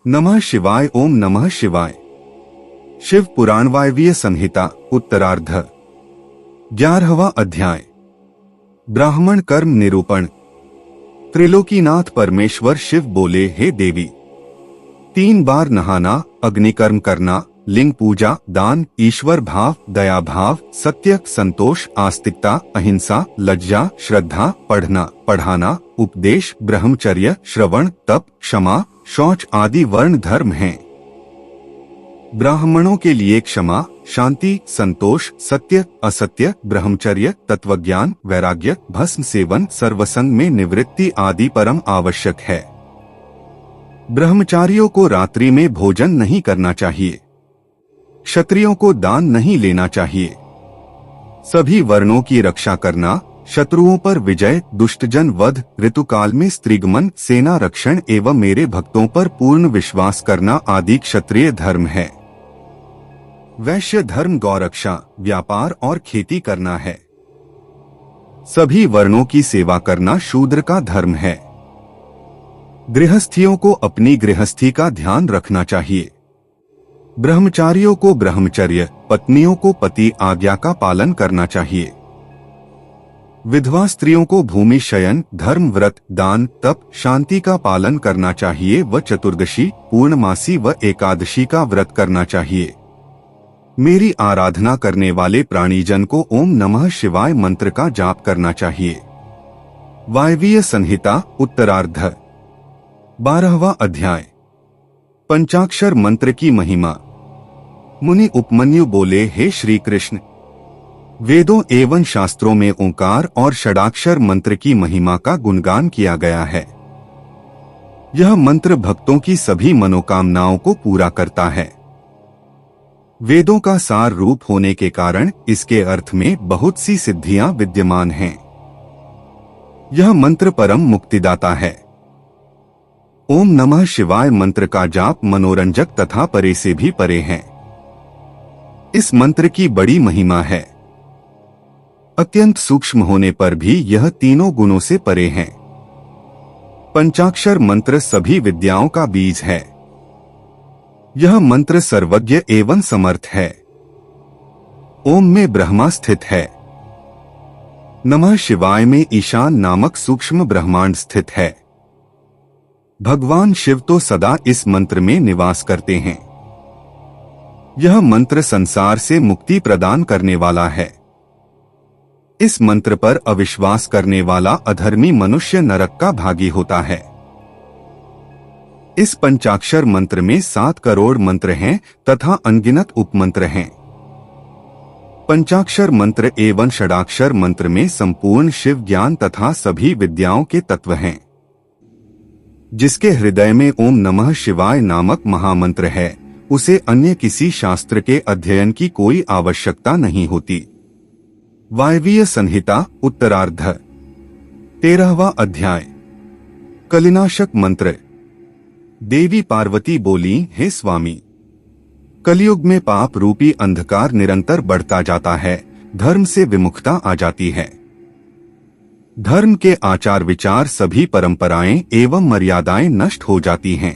नमः शिवाय। ओम नमः शिवाय। शिव पुराण वायवीय संहिता उत्तरार्ध 11वां अध्याय। ब्राह्मण कर्म निरूपण। त्रिलोकीनाथ परमेश्वर शिव बोले, हे देवी, 3 बार नहाना, अग्निकर्म करना, लिंग पूजा, दान, ईश्वर भाव, दया भाव, सत्य, संतोष, आस्तिकता, अहिंसा, लज्जा, श्रद्धा, पढ़ना, पढ़ाना, उपदेश, ब्रह्मचर्य, श्रवण, तप, क्षमा, शौच आदि वर्ण धर्म हैं। ब्राह्मणों के लिए क्षमा, शांति, संतोष, सत्य, असत्य, ब्रह्मचर्य, तत्वज्ञान, वैराग्य, भस्म सेवन, सर्वसंग में निवृत्ति आदि परम आवश्यक है। ब्रह्मचारियों को रात्रि में भोजन नहीं करना चाहिए। क्षत्रियों को दान नहीं लेना चाहिए। सभी वर्णों की रक्षा करना, शत्रुओं पर विजय, दुष्टजन वध, ऋतुकाल में स्त्रीगमन, सेना रक्षण एवं मेरे भक्तों पर पूर्ण विश्वास करना आदि क्षत्रिय धर्म है। वैश्य धर्म गौरक्षा, व्यापार और खेती करना है। सभी वर्णों की सेवा करना शूद्र का धर्म है। गृहस्थियों को अपनी गृहस्थी का ध्यान रखना चाहिए। ब्रह्मचारियों को ब्रह्मचर्य, पत्नियों को पति आज्ञा का पालन करना चाहिए। विधवा स्त्रियों को भूमि शयन, धर्म, व्रत, दान, तप, शांति का पालन करना चाहिए व चतुर्दशी, पूर्णमासी व एकादशी का व्रत करना चाहिए। मेरी आराधना करने वाले प्राणीजन को ओम नमः शिवाय मंत्र का जाप करना चाहिए। वायवीय संहिता उत्तरार्ध 12वां अध्याय। पंचाक्षर मंत्र की महिमा। मुनि उपमन्यु बोले, हे श्री कृष्ण, वेदों एवं शास्त्रों में ओंकार और षडाक्षर मंत्र की महिमा का गुणगान किया गया है। यह मंत्र भक्तों की सभी मनोकामनाओं को पूरा करता है। वेदों का सार रूप होने के कारण इसके अर्थ में बहुत सी सिद्धियां विद्यमान हैं। यह मंत्र परम मुक्तिदाता है। ओम नमः शिवाय मंत्र का जाप मनोरंजक तथा परे से भी परे है। इस मंत्र की बड़ी महिमा है। अत्यंत सूक्ष्म होने पर भी यह तीनों गुणों से परे है। पंचाक्षर मंत्र सभी विद्याओं का बीज है। यह मंत्र सर्वज्ञ एवं समर्थ है। ओम में ब्रह्मा स्थित है। नमः शिवाय में ईशान नामक सूक्ष्म ब्रह्मांड स्थित है। भगवान शिव तो सदा इस मंत्र में निवास करते हैं। यह मंत्र संसार से मुक्ति प्रदान करने वाला है। इस मंत्र पर अविश्वास करने वाला अधर्मी मनुष्य नरक का भागी होता है। इस पंचाक्षर मंत्र में 7 करोड़ मंत्र हैं तथा अनगिनत उपमंत्र हैं। पंचाक्षर मंत्र एवं षडाक्षर मंत्र में संपूर्ण शिव ज्ञान तथा सभी विद्याओं के तत्व हैं। जिसके हृदय में ओम नमः शिवाय नामक महामंत्र है, उसे अन्य किसी शास्त्र के अध्ययन की कोई आवश्यकता नहीं होती। वायवीय संहिता उत्तरार्ध 13वां अध्याय। कलिनाशक मंत्र। देवी पार्वती बोली, हे स्वामी, कलयुग में पाप रूपी अंधकार निरंतर बढ़ता जाता है, धर्म से विमुखता आ जाती है। धर्म के आचार विचार सभी परंपराएं एवं मर्यादाएं नष्ट हो जाती हैं।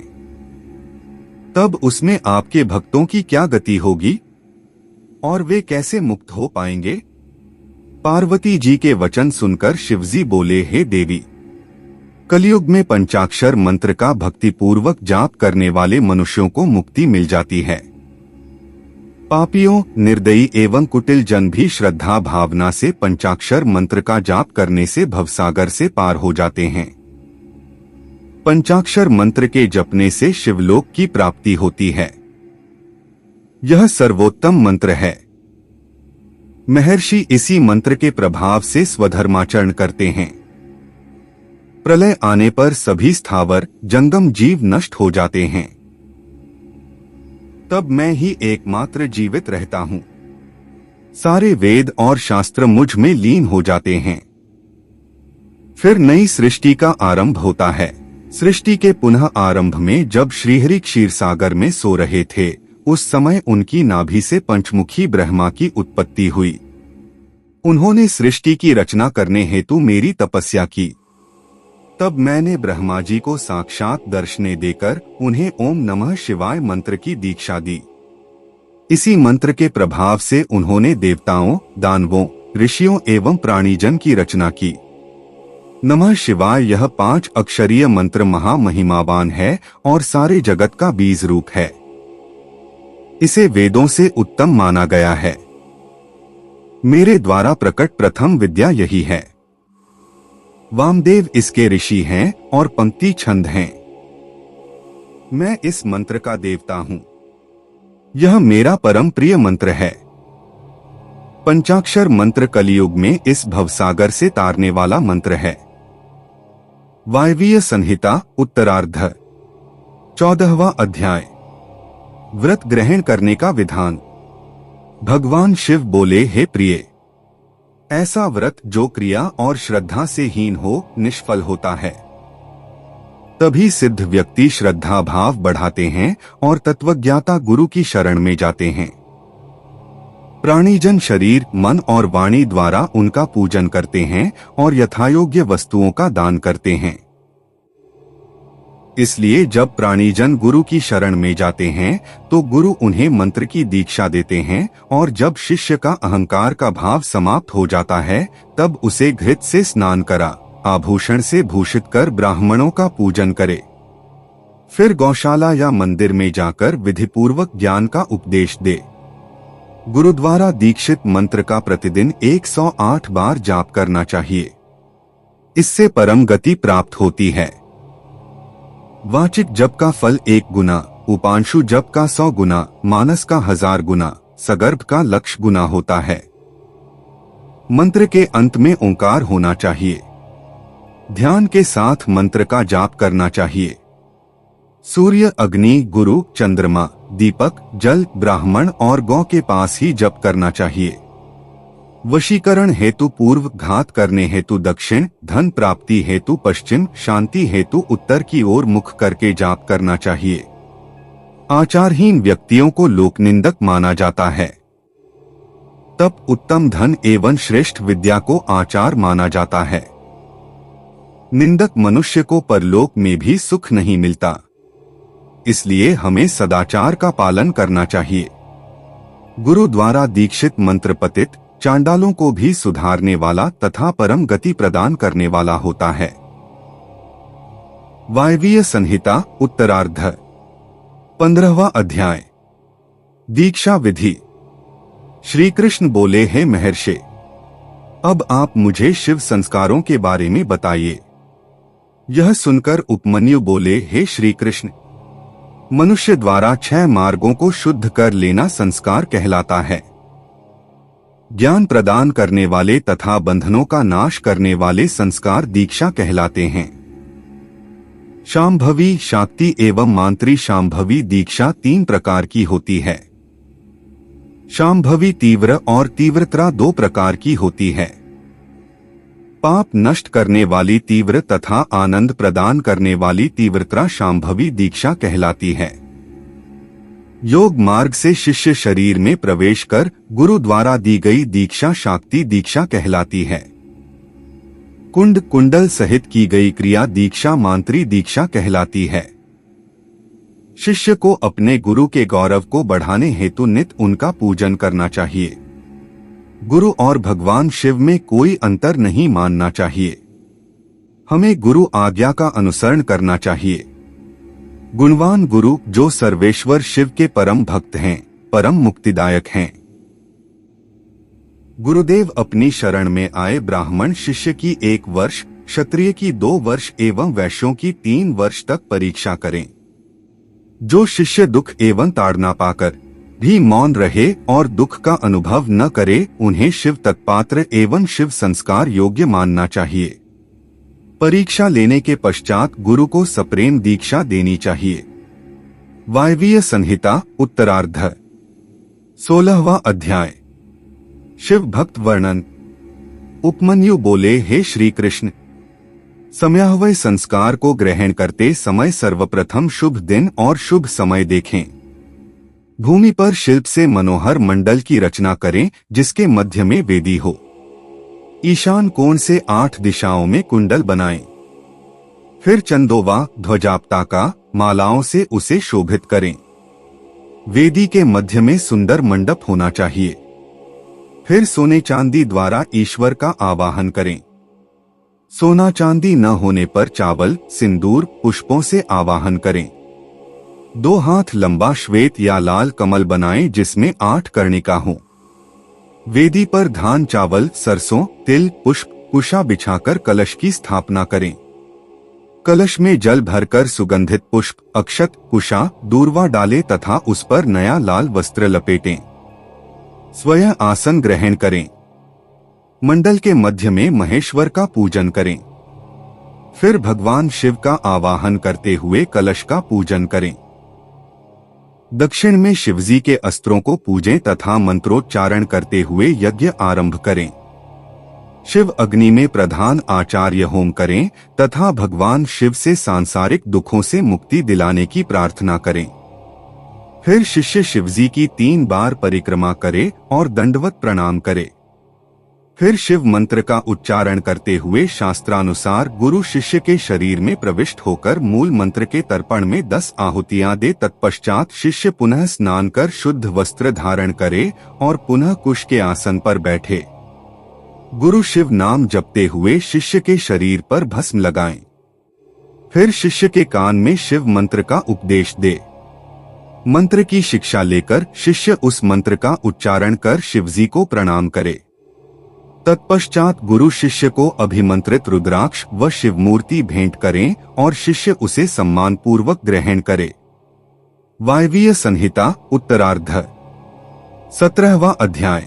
तब उसमें आपके भक्तों की क्या गति होगी और वे कैसे मुक्त हो पाएंगे? पार्वती जी के वचन सुनकर शिवजी बोले, हे देवी, कलयुग में पंचाक्षर मंत्र का भक्तिपूर्वक जाप करने वाले मनुष्यों को मुक्ति मिल जाती है। पापियों, निर्दयी एवं कुटिल जन भी श्रद्धा भावना से पंचाक्षर मंत्र का जाप करने से भवसागर से पार हो जाते हैं। पंचाक्षर मंत्र के जपने से शिवलोक की प्राप्ति होती है। यह सर्वोत्तम मंत्र है। महर्षि इसी मंत्र के प्रभाव से स्वधर्माचरण करते हैं। प्रलय आने पर सभी स्थावर जंगम जीव नष्ट हो जाते हैं। तब मैं ही एकमात्र जीवित रहता हूँ। सारे वेद और शास्त्र मुझ में लीन हो जाते हैं। फिर नई सृष्टि का आरंभ होता है। सृष्टि के पुनः आरंभ में जब श्रीहरि क्षीरसागर में सो रहे थे, उस समय उनकी नाभि से पंचमुखी ब्रह्मा की उत्पत्ति हुई। उन्होंने सृष्टि की रचना करने हेतु मेरी तपस्या की। तब मैंने ब्रह्मा जी को साक्षात दर्शने देकर उन्हें ओम नमः शिवाय मंत्र की दीक्षा दी। इसी मंत्र के प्रभाव से उन्होंने देवताओं, दानवों, ऋषियों एवं प्राणीजन की रचना की। नमः शिवाय यह 5 अक्षरीय मंत्र महामहिमावान है और सारे जगत का बीज रूप है। इसे वेदों से उत्तम माना गया है। मेरे द्वारा प्रकट प्रथम विद्या यही है। वामदेव इसके ऋषि हैं और पंक्ति छंद हैं। मैं इस मंत्र का देवता हूं। यह मेरा परम प्रिय मंत्र है। पंचाक्षर मंत्र कलियुग में इस भवसागर से तारने वाला मंत्र है। वायवीय संहिता उत्तरार्ध 14वां अध्याय। व्रत ग्रहण करने का विधान। भगवान शिव बोले, हे प्रिय, ऐसा व्रत जो क्रिया और श्रद्धा से हीन हो निष्फल होता है। तभी सिद्ध व्यक्ति श्रद्धा भाव बढ़ाते हैं और तत्वज्ञाता गुरु की शरण में जाते हैं। प्राणीजन शरीर, मन और वाणी द्वारा उनका पूजन करते हैं और यथायोग्य वस्तुओं का दान करते हैं। इसलिए जब प्राणीजन गुरु की शरण में जाते हैं तो गुरु उन्हें मंत्र की दीक्षा देते हैं, और जब शिष्य का अहंकार का भाव समाप्त हो जाता है तब उसे घृत से स्नान करा, आभूषण से भूषित कर ब्राह्मणों का पूजन करे। फिर गौशाला या मंदिर में जाकर विधिपूर्वक ज्ञान का उपदेश दे। गुरु द्वारा दीक्षित मंत्र का प्रतिदिन 108 बार जाप करना चाहिए। इससे परम गति प्राप्त होती है। वाचिक जप का फल 1 गुना, उपांशु जप का 100 गुना, मानस का 1000 गुना, सगर्भ का 1,00,000 गुना होता है। मंत्र के अंत में ओंकार होना चाहिए। ध्यान के साथ मंत्र का जाप करना चाहिए। सूर्य, अग्नि, गुरु, चंद्रमा, दीपक, जल, ब्राह्मण और गौ के पास ही जप करना चाहिए। वशीकरण हेतु पूर्व, घात करने हेतु दक्षिण, धन प्राप्ति हेतु पश्चिम, शांति हेतु उत्तर की ओर मुख करके जाप करना चाहिए। आचारहीन व्यक्तियों को लोकनिंदक माना जाता है। तब उत्तम धन एवं श्रेष्ठ विद्या को आचार माना जाता है। निंदक मनुष्य को परलोक में भी सुख नहीं मिलता। इसलिए हमें सदाचार का पालन करना चाहिए। गुरु द्वारा दीक्षित मंत्र पतित चांडालों को भी सुधारने वाला तथा परम गति प्रदान करने वाला होता है। वायवीय संहिता उत्तरार्ध 15वां अध्याय। दीक्षा विधि। श्री कृष्ण बोले, हे महर्षि, अब आप मुझे शिव संस्कारों के बारे में बताइए। यह सुनकर उपमन्यु बोले, हे श्री कृष्ण, मनुष्य द्वारा 6 मार्गों को शुद्ध कर लेना संस्कार कहलाता है। ज्ञान प्रदान करने वाले तथा बंधनों का नाश करने वाले संस्कार दीक्षा कहलाते हैं। शांभवी, शाक्ति एवं मांत्री। शांभवी दीक्षा 3 प्रकार की होती है। शांभवी तीव्र और तीव्रतरा 2 प्रकार की होती है। पाप नष्ट करने वाली तीव्र तथा आनंद प्रदान करने वाली तीव्रतरा शांभवी दीक्षा कहलाती है। योग मार्ग से शिष्य शरीर में प्रवेश कर गुरु द्वारा दी गई दीक्षा शाक्ति दीक्षा कहलाती है। कुंड कुंडल सहित की गई क्रिया दीक्षा मांत्री दीक्षा कहलाती है। शिष्य को अपने गुरु के गौरव को बढ़ाने हेतु नित उनका पूजन करना चाहिए। गुरु और भगवान शिव में कोई अंतर नहीं मानना चाहिए। हमें गुरु आज्ञा का अनुसरण करना चाहिए। गुणवान गुरु जो सर्वेश्वर शिव के परम भक्त हैं, परम मुक्तिदायक हैं। गुरुदेव अपनी शरण में आए ब्राह्मण शिष्य की 1 वर्ष, क्षत्रिय की 2 वर्ष एवं वैश्यों की 3 वर्ष तक परीक्षा करें। जो शिष्य दुख एवं ताड़ना पाकर भी मौन रहे और दुख का अनुभव न करे, उन्हें शिव तत्पात्र एवं शिव संस्कार योग्य मानना चाहिए। परीक्षा लेने के पश्चात गुरु को सप्रेम दीक्षा देनी चाहिए। वायवीय संहिता उत्तरार्ध 16वां अध्याय। शिव भक्त वर्णन। उपमन्यु बोले, हे श्री कृष्ण, समयावय संस्कार को ग्रहण करते समय सर्वप्रथम शुभ दिन और शुभ समय देखें। भूमि पर शिल्प से मनोहर मंडल की रचना करें जिसके मध्य में वेदी हो। ईशान कोण से 8 दिशाओं में कुंडल बनाएं। फिर चंदोवा ध्वजापताका मालाओं से उसे शोभित करें। वेदी के मध्य में सुंदर मंडप होना चाहिए। फिर सोने चांदी द्वारा ईश्वर का आवाहन करें। सोना चांदी न होने पर चावल सिंदूर पुष्पों से आवाहन करें। 2 हाथ लंबा श्वेत या लाल कमल बनाएं जिसमें 8 कर्णिका हों। वेदी पर धान चावल सरसों तिल पुष्प कुशा बिछाकर कलश की स्थापना करें। कलश में जल भरकर सुगंधित पुष्प अक्षत कुशा दूर्वा डालें तथा उस पर नया लाल वस्त्र लपेटें। स्वयं आसन ग्रहण करें। मंडल के मध्य में महेश्वर का पूजन करें। फिर भगवान शिव का आवाहन करते हुए कलश का पूजन करें। दक्षिण में शिवजी के अस्त्रों को पूजें तथा मंत्रोच्चारण करते हुए यज्ञ आरंभ करें। शिव अग्नि में प्रधान आचार्य होम करें तथा भगवान शिव से सांसारिक दुखों से मुक्ति दिलाने की प्रार्थना करें। फिर शिष्य शिवजी की 3 बार परिक्रमा करे और दंडवत प्रणाम करे। फिर शिव मंत्र का उच्चारण करते हुए शास्त्रानुसार गुरु शिष्य के शरीर में प्रविष्ट होकर मूल मंत्र के तर्पण में 10 आहुतियां दे। तत्पश्चात शिष्य पुनः स्नान कर शुद्ध वस्त्र धारण करे और पुनः कुश के आसन पर बैठे। गुरु शिव नाम जपते हुए शिष्य के शरीर पर भस्म लगाएं। फिर शिष्य के कान में शिव मंत्र का उपदेश दे। मंत्र की शिक्षा लेकर शिष्य उस मंत्र का उच्चारण कर शिवजी को प्रणाम करे। तत्पश्चात गुरु शिष्य को अभिमंत्रित रुद्राक्ष व शिवमूर्ति भेंट करें और शिष्य उसे सम्मान पूर्वक ग्रहण करे। वायवीय संहिता उत्तरार्ध 17वां अध्याय।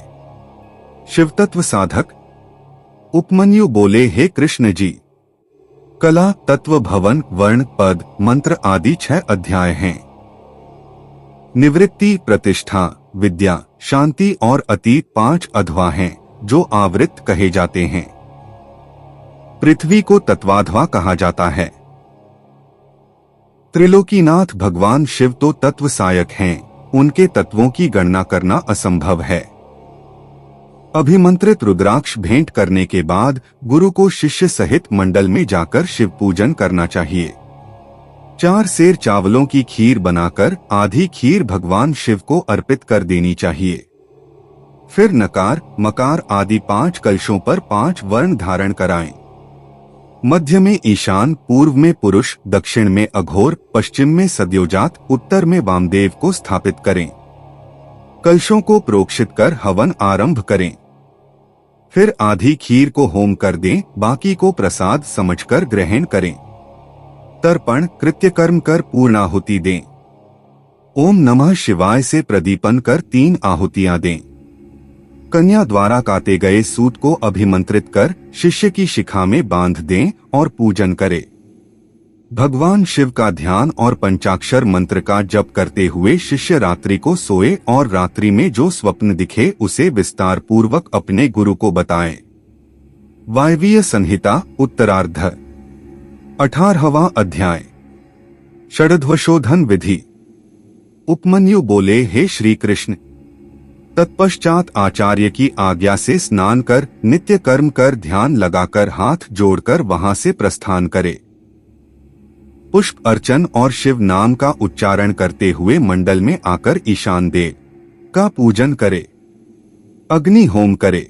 शिवतत्व साधक। उपमन्यु बोले, हे कृष्ण जी, कला तत्व भवन वर्ण पद मंत्र आदि 6 अध्याय हैं। निवृत्ति प्रतिष्ठा विद्या शांति और अतीत 5 अध्वा हैं जो आवृत्त कहे जाते हैं। पृथ्वी को तत्वाध्वा कहा जाता है। त्रिलोकीनाथ भगवान शिव तो तत्व सहायक हैं, उनके तत्वों की गणना करना असंभव है। अभिमंत्रित रुद्राक्ष भेंट करने के बाद गुरु को शिष्य सहित मंडल में जाकर शिव पूजन करना चाहिए। 4 सेर चावलों की खीर बनाकर आधी खीर भगवान शिव को अर्पित कर देनी चाहिए। फिर नकार मकार आदि 5 कलशों पर 5 वर्ण धारण कराएं। मध्य में ईशान, पूर्व में पुरुष, दक्षिण में अघोर, पश्चिम में सद्योजात, उत्तर में वामदेव को स्थापित करें। कलशों को प्रोक्षित कर हवन आरंभ करें। फिर आधी खीर को होम कर दें, बाकी को प्रसाद समझकर ग्रहण करें। तर्पण कृत्यकर्म कर पूर्णाहुति दें। ओम नमः शिवाय से प्रदीपन कर 3 आहुतियां दें। कन्या द्वारा काटे गए सूत को अभिमंत्रित कर शिष्य की शिखा में बांध दें और पूजन करें। भगवान शिव का ध्यान और पंचाक्षर मंत्र का जप करते हुए शिष्य रात्रि को सोए और रात्रि में जो स्वप्न दिखे उसे विस्तार पूर्वक अपने गुरु को बताएं। वायवीय संहिता उत्तरार्ध 18वां अध्याय। षडध्वशोधन विधि। उपमन्यु बोले, हे श्री कृष्ण, तत्पश्चात आचार्य की आज्ञा से स्नान कर नित्य कर्म कर ध्यान लगाकर हाथ जोड़कर वहां से प्रस्थान करे। पुष्प अर्चन और शिव नाम का उच्चारण करते हुए मंडल में आकर ईशान देव का पूजन करे। अग्नि होम करे।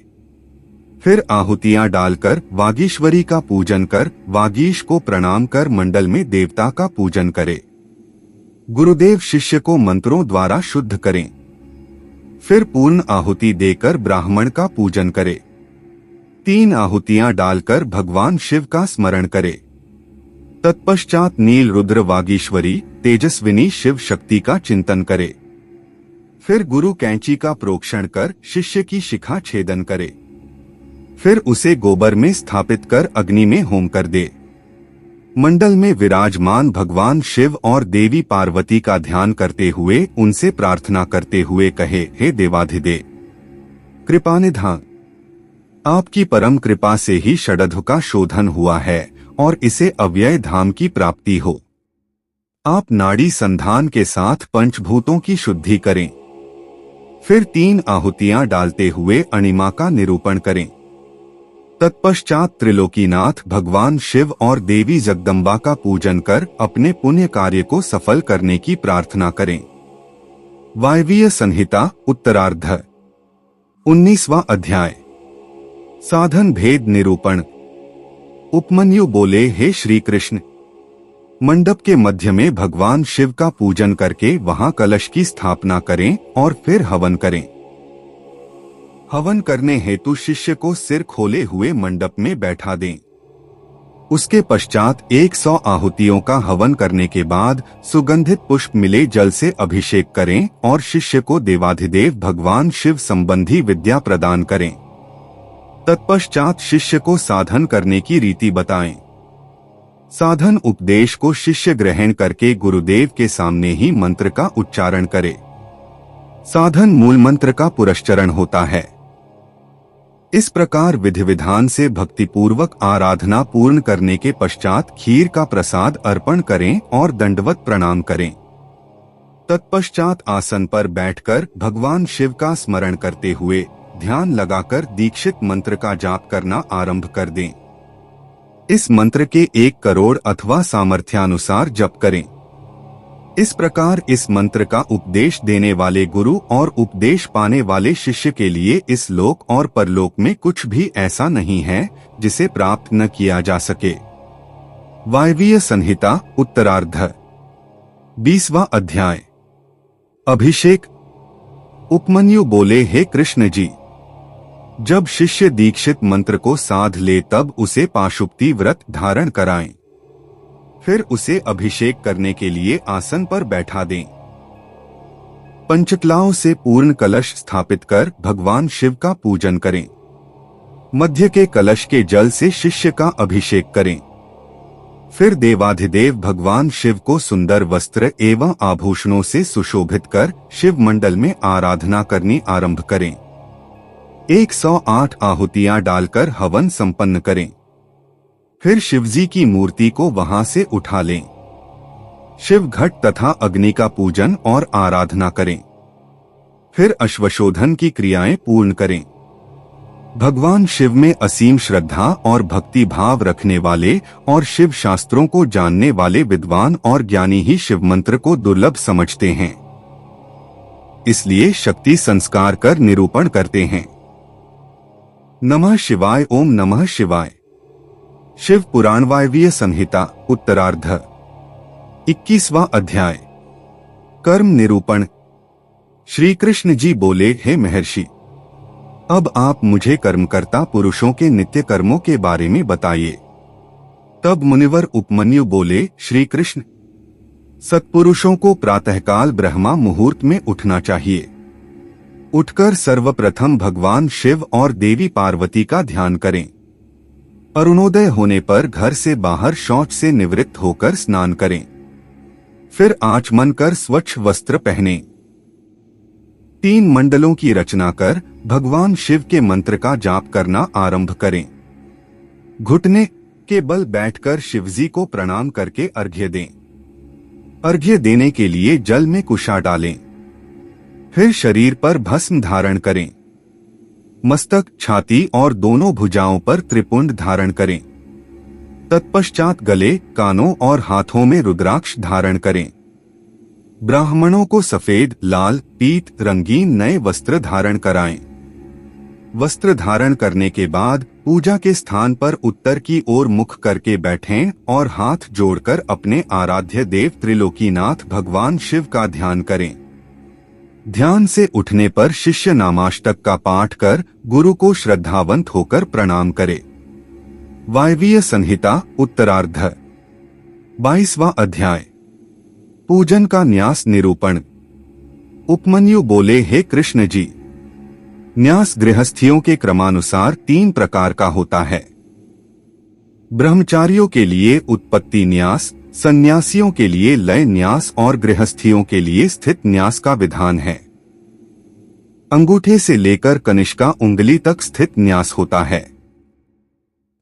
फिर आहुतियां डालकर वागीश्वरी का पूजन कर वागीश को प्रणाम कर मंडल में देवता का पूजन करे। गुरुदेव शिष्य को मंत्रों द्वारा शुद्ध करें। फिर पूर्ण आहुति देकर ब्राह्मण का पूजन करे। 3 आहुतियां डालकर भगवान शिव का स्मरण करे। तत्पश्चात नील रुद्र वागीश्वरी तेजस्विनी शिव शक्ति का चिंतन करे। फिर गुरु कैंची का प्रोक्षण कर शिष्य की शिखा छेदन करे। फिर उसे गोबर में स्थापित कर अग्नि में होम कर दे। मंडल में विराजमान भगवान शिव और देवी पार्वती का ध्यान करते हुए उनसे प्रार्थना करते हुए कहे, हे देवाधिदेव कृपानिधान, आपकी परम कृपा से ही षडध्व का शोधन हुआ है और इसे अव्यय धाम की प्राप्ति हो। आप नाड़ी संधान के साथ पंचभूतों की शुद्धि करें। फिर 3 आहुतियां डालते हुए अणिमा का निरूपण करें। तत्पश्चात त्रिलोकीनाथ भगवान शिव और देवी जगदम्बा का पूजन कर अपने पुण्य कार्य को सफल करने की प्रार्थना करें। वायवीय संहिता उत्तरार्ध 19वां अध्याय। साधन भेद निरूपण। उपमन्यु बोले, हे श्री कृष्ण, मंडप के मध्य में भगवान शिव का पूजन करके वहां कलश की स्थापना करें और फिर हवन करें। हवन करने हेतु शिष्य को सिर खोले हुए मंडप में बैठा दें। उसके पश्चात 100 आहुतियों का हवन करने के बाद सुगंधित पुष्प मिले जल से अभिषेक करें और शिष्य को देवाधिदेव भगवान शिव संबंधी विद्या प्रदान करें। तत्पश्चात शिष्य को साधन करने की रीति बताएं। साधन उपदेश को शिष्य ग्रहण करके गुरुदेव के सामने ही मंत्र का उच्चारण करे। साधन मूल मंत्र का पुरस्चरण होता है। इस प्रकार विधि विधान से भक्तिपूर्वक आराधना पूर्ण करने के पश्चात खीर का प्रसाद अर्पण करें और दंडवत प्रणाम करें। तत्पश्चात आसन पर बैठकर भगवान शिव का स्मरण करते हुए ध्यान लगाकर दीक्षित मंत्र का जाप करना आरंभ कर दें। इस मंत्र के 1 करोड़ अथवा सामर्थ्यानुसार जप करें। इस प्रकार इस मंत्र का उपदेश देने वाले गुरु और उपदेश पाने वाले शिष्य के लिए इस लोक और परलोक में कुछ भी ऐसा नहीं है जिसे प्राप्त न किया जा सके। वायवीय संहिता उत्तरार्ध 20वां अध्याय। अभिषेक। उपमन्यु बोले, हे कृष्ण जी, जब शिष्य दीक्षित मंत्र को साध ले तब उसे पाशुपति व्रत धारण कराएं। फिर उसे अभिषेक करने के लिए आसन पर बैठा दें। पंचकलाओं से पूर्ण कलश स्थापित कर भगवान शिव का पूजन करें। मध्य के कलश के जल से शिष्य का अभिषेक करें। फिर देवाधिदेव भगवान शिव को सुंदर वस्त्र एवं आभूषणों से सुशोभित कर शिव मंडल में आराधना करनी आरंभ करें। 108 आहुतियां डालकर हवन संपन्न करें। फिर शिवजी की मूर्ति को वहां से उठा लें। शिव घट तथा अग्नि का पूजन और आराधना करें। फिर अश्वशोधन की क्रियाएं पूर्ण करें। भगवान शिव में असीम श्रद्धा और भक्ति भाव रखने वाले और शिव शास्त्रों को जानने वाले विद्वान और ज्ञानी ही शिव मंत्र को दुर्लभ समझते हैं। इसलिए शक्ति संस्कार कर निरूपण करते हैं। नमः शिवाय। ओम नमः शिवाय। शिव पुराण वायवीय संहिता उत्तरार्ध 21वां अध्याय। कर्म निरूपण। श्री कृष्ण जी बोले, हे महर्षि, अब आप मुझे कर्मकर्ता पुरुषों के नित्य कर्मों के बारे में बताइए। तब मुनिवर उपमन्यु बोले, श्री कृष्ण, सत्पुरुषों को प्रातःकाल ब्रह्मा मुहूर्त में उठना चाहिए। उठकर सर्वप्रथम भगवान शिव और देवी पार्वती का ध्यान करें। अरुणोदय होने पर घर से बाहर शौच से निवृत्त होकर स्नान करें। फिर आचमन कर स्वच्छ वस्त्र पहनें। 3 मंडलों की रचना कर भगवान शिव के मंत्र का जाप करना आरंभ करें। घुटने के बल बैठकर शिवजी को प्रणाम करके अर्घ्य दें। अर्घ्य देने के लिए जल में कुशा डालें। फिर शरीर पर भस्म धारण करें। मस्तक, छाती और दोनों भुजाओं पर त्रिपुंड धारण करें। तत्पश्चात गले, कानों और हाथों में रुद्राक्ष धारण करें। ब्राह्मणों को सफेद, लाल, पीत रंगीन नए वस्त्र धारण कराएं। वस्त्र धारण करने के बाद पूजा के स्थान पर उत्तर की ओर मुख करके बैठें और हाथ जोड़कर अपने आराध्य देव त्रिलोकीनाथ भगवान शिव का ध्यान करें। ध्यान से उठने पर शिष्य नामाष्टक का पाठ कर गुरु को श्रद्धावंत होकर प्रणाम करे। वायवीय संहिता उत्तरार्ध 22वां अध्याय। पूजन का न्यास निरूपण। उपमन्यु बोले, हे कृष्ण जी, न्यास गृहस्थियों के क्रमानुसार 3 प्रकार का होता है। ब्रह्मचारियों के लिए उत्पत्ति न्यास, सन्यासियों के लिए लय न्यास और गृहस्थियों के लिए स्थित न्यास का विधान है। अंगूठे से लेकर कनिष्का उंगली तक स्थित न्यास होता है।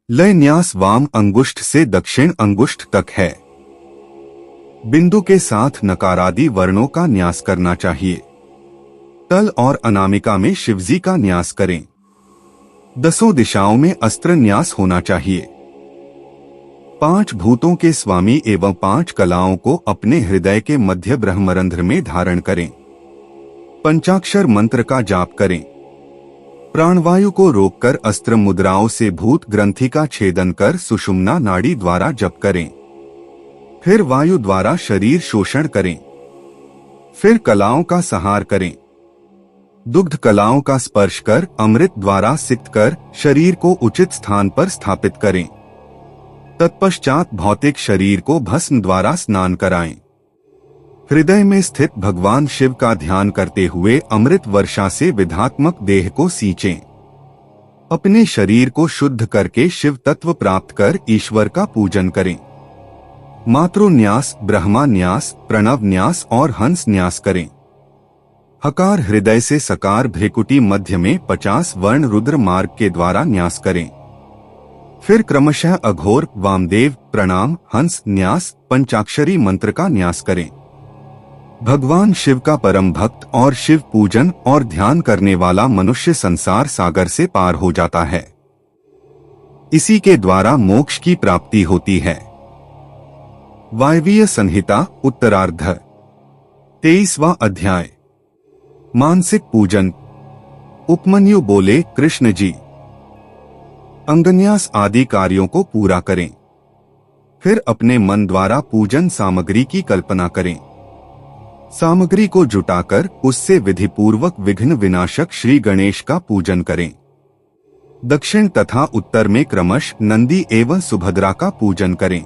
लय न्यास वाम अंगुष्ठ से दक्षिण अंगुष्ठ तक है। बिंदु के साथ नकारादि वर्णों का न्यास करना चाहिए। तल और अनामिका में शिवजी का न्यास करें। 10 दिशाओं में अस्त्र न्यास होना चाहिए। 5 भूतों के स्वामी एवं 5 कलाओं को अपने हृदय के मध्य ब्रह्मरंध्र में धारण करें। पंचाक्षर मंत्र का जाप करें। प्राणवायु को रोककर अस्त्र मुद्राओं से भूत ग्रंथि का छेदन कर सुषुम्ना नाड़ी द्वारा जप करें। फिर वायु द्वारा शरीर शोषण करें। फिर कलाओं का संहार करें। दुग्ध कलाओं का स्पर्श कर अमृत द्वारा सिक्त कर शरीर को उचित स्थान पर स्थापित करें। तत्पश्चात भौतिक शरीर को भस्म द्वारा स्नान कराएं। हृदय में स्थित भगवान शिव का ध्यान करते हुए अमृत वर्षा से विधात्मक देह को सींचें। अपने शरीर को शुद्ध करके शिव तत्व प्राप्त कर ईश्वर का पूजन करें। मातृन्यास, ब्रह्मान्यास, प्रणव न्यास और हंस न्यास करें। हकार हृदय से सकार भ्रिकुटी मध्य में 50 वर्ण रुद्र मार्ग के द्वारा न्यास करें। फिर क्रमशः अघोर, वामदेव, प्रणाम, हंस न्यास, पंचाक्षरी मंत्र का न्यास करें। भगवान शिव का परम भक्त और शिव पूजन और ध्यान करने वाला मनुष्य संसार सागर से पार हो जाता है। इसी के द्वारा मोक्ष की प्राप्ति होती है। वायवीय संहिता उत्तरार्ध 23वां अध्याय। मानसिक पूजन। उपमन्यु बोले, कृष्ण जी, अंगन्यास आदि कार्यों को पूरा करें। फिर अपने मन द्वारा पूजन सामग्री की कल्पना करें। सामग्री को जुटाकर उससे विधिपूर्वक विघ्न विनाशक श्री गणेश का पूजन करें। दक्षिण तथा उत्तर में क्रमश नंदी एवं सुभद्रा का पूजन करें।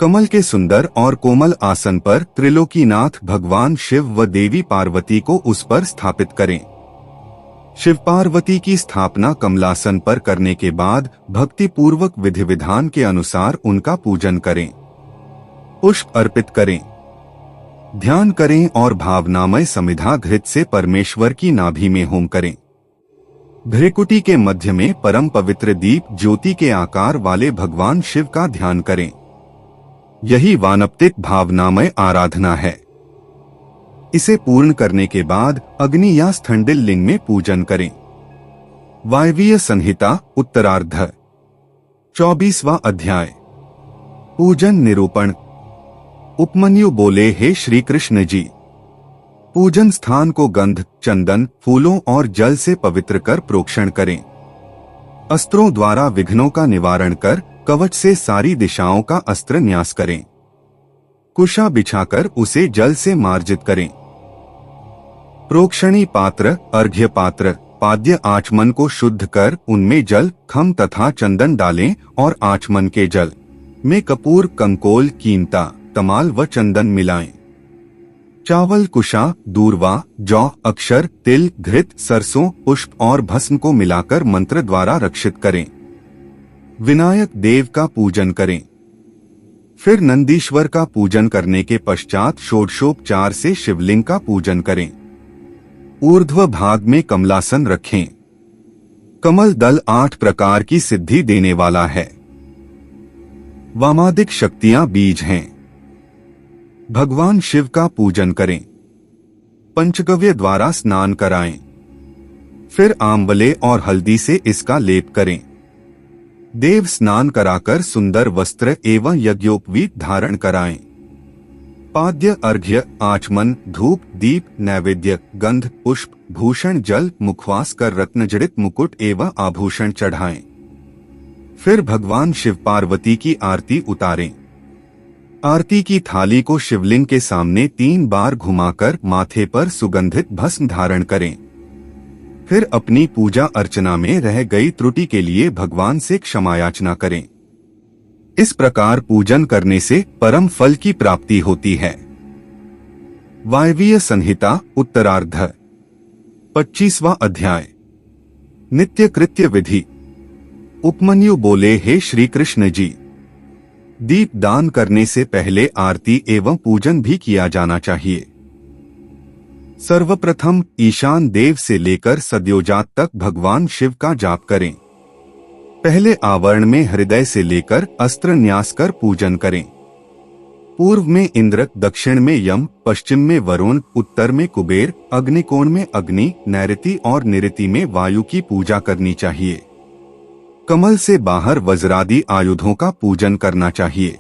कमल के सुंदर और कोमल आसन पर त्रिलोकीनाथ भगवान शिव व देवी पार्वती को उस पर स्थापित करें। शिव पार्वती की स्थापना कमलासन पर करने के बाद भक्ति पूर्वक विधि विधान के अनुसार उनका पूजन करें। पुष्प अर्पित करें। ध्यान करें और भावनामय समिधा घृत से परमेश्वर की नाभि में होम करें। भ्रिकुटी के मध्य में परम पवित्र दीप ज्योति के आकार वाले भगवान शिव का ध्यान करें। यही वानप्तिक भावनामय आराधना है। इसे पूर्ण करने के बाद अग्नि या स्थंडिल लिंग में पूजन करें। वायवीय संहिता उत्तरार्ध 24वां अध्याय। पूजन निरूपण। उपमन्यु बोले, हे श्री कृष्ण जी, पूजन स्थान को गंध, चंदन, फूलों और जल से पवित्र कर प्रोक्षण करें। अस्त्रों द्वारा विघ्नों का निवारण कर कवच से सारी दिशाओं का अस्त्र न्यास करें। कुशा बिछाकर उसे जल से मार्जित करें। प्रोक्षणी पात्र, अर्घ्य पात्र, पाद्य आचमन को शुद्ध कर उनमें जल, खम तथा चंदन डालें और आचमन के जल में कपूर, कंकोल, कीमता, तमाल व चंदन मिलाएं। चावल, कुशा, दूर्वा, जौ, अक्षर, तिल, घृत, सरसों, पुष्प और भस्म को मिलाकर मंत्र द्वारा रक्षित करें। विनायक देव का पूजन करें। फिर नंदीश्वर का पूजन करने के पश्चात षोडशोपचार से शिवलिंग का पूजन करें। ऊर्ध्व भाग में कमलासन रखें। कमल दल 8 प्रकार की सिद्धि देने वाला है। वामादिक शक्तियां बीज हैं। भगवान शिव का पूजन करें। पंचगव्य द्वारा स्नान कराएं। फिर आंवले और हल्दी से इसका लेप करें। देव स्नान कराकर सुंदर वस्त्र एवं यज्ञोपवीत धारण कराएं। पाद्य, अर्घ्य, आचमन, धूप, दीप, नैवेद्य, गंध, पुष्प, भूषण, जल, मुखवास कर रत्नजड़ित मुकुट एवं आभूषण चढ़ाएं। फिर भगवान शिव पार्वती की आरती उतारें। आरती की थाली को शिवलिंग के सामने 3 बार घुमाकर माथे पर सुगंधित भस्म धारण करें। फिर अपनी पूजा अर्चना में रह गई त्रुटि के लिए भगवान से क्षमा याचना करें। इस प्रकार पूजन करने से परम फल की प्राप्ति होती है। वायवीय संहिता उत्तरार्ध 25वां अध्याय। नित्य कृत्य विधि। उपमन्यु बोले, हे श्री कृष्ण जी, दीप दान करने से पहले आरती एवं पूजन भी किया जाना चाहिए। सर्वप्रथम ईशान देव से लेकर सद्योजात तक भगवान शिव का जाप करें। पहले आवरण में हृदय से लेकर अस्त्र न्यास कर पूजन करें। पूर्व में इंद्र, दक्षिण में यम, पश्चिम में वरुण, उत्तर में कुबेर, अग्निकोण में अग्नि, नैऋति और निऋति में वायु की पूजा करनी चाहिए। कमल से बाहर वज्रादि आयुधों का पूजन करना चाहिए।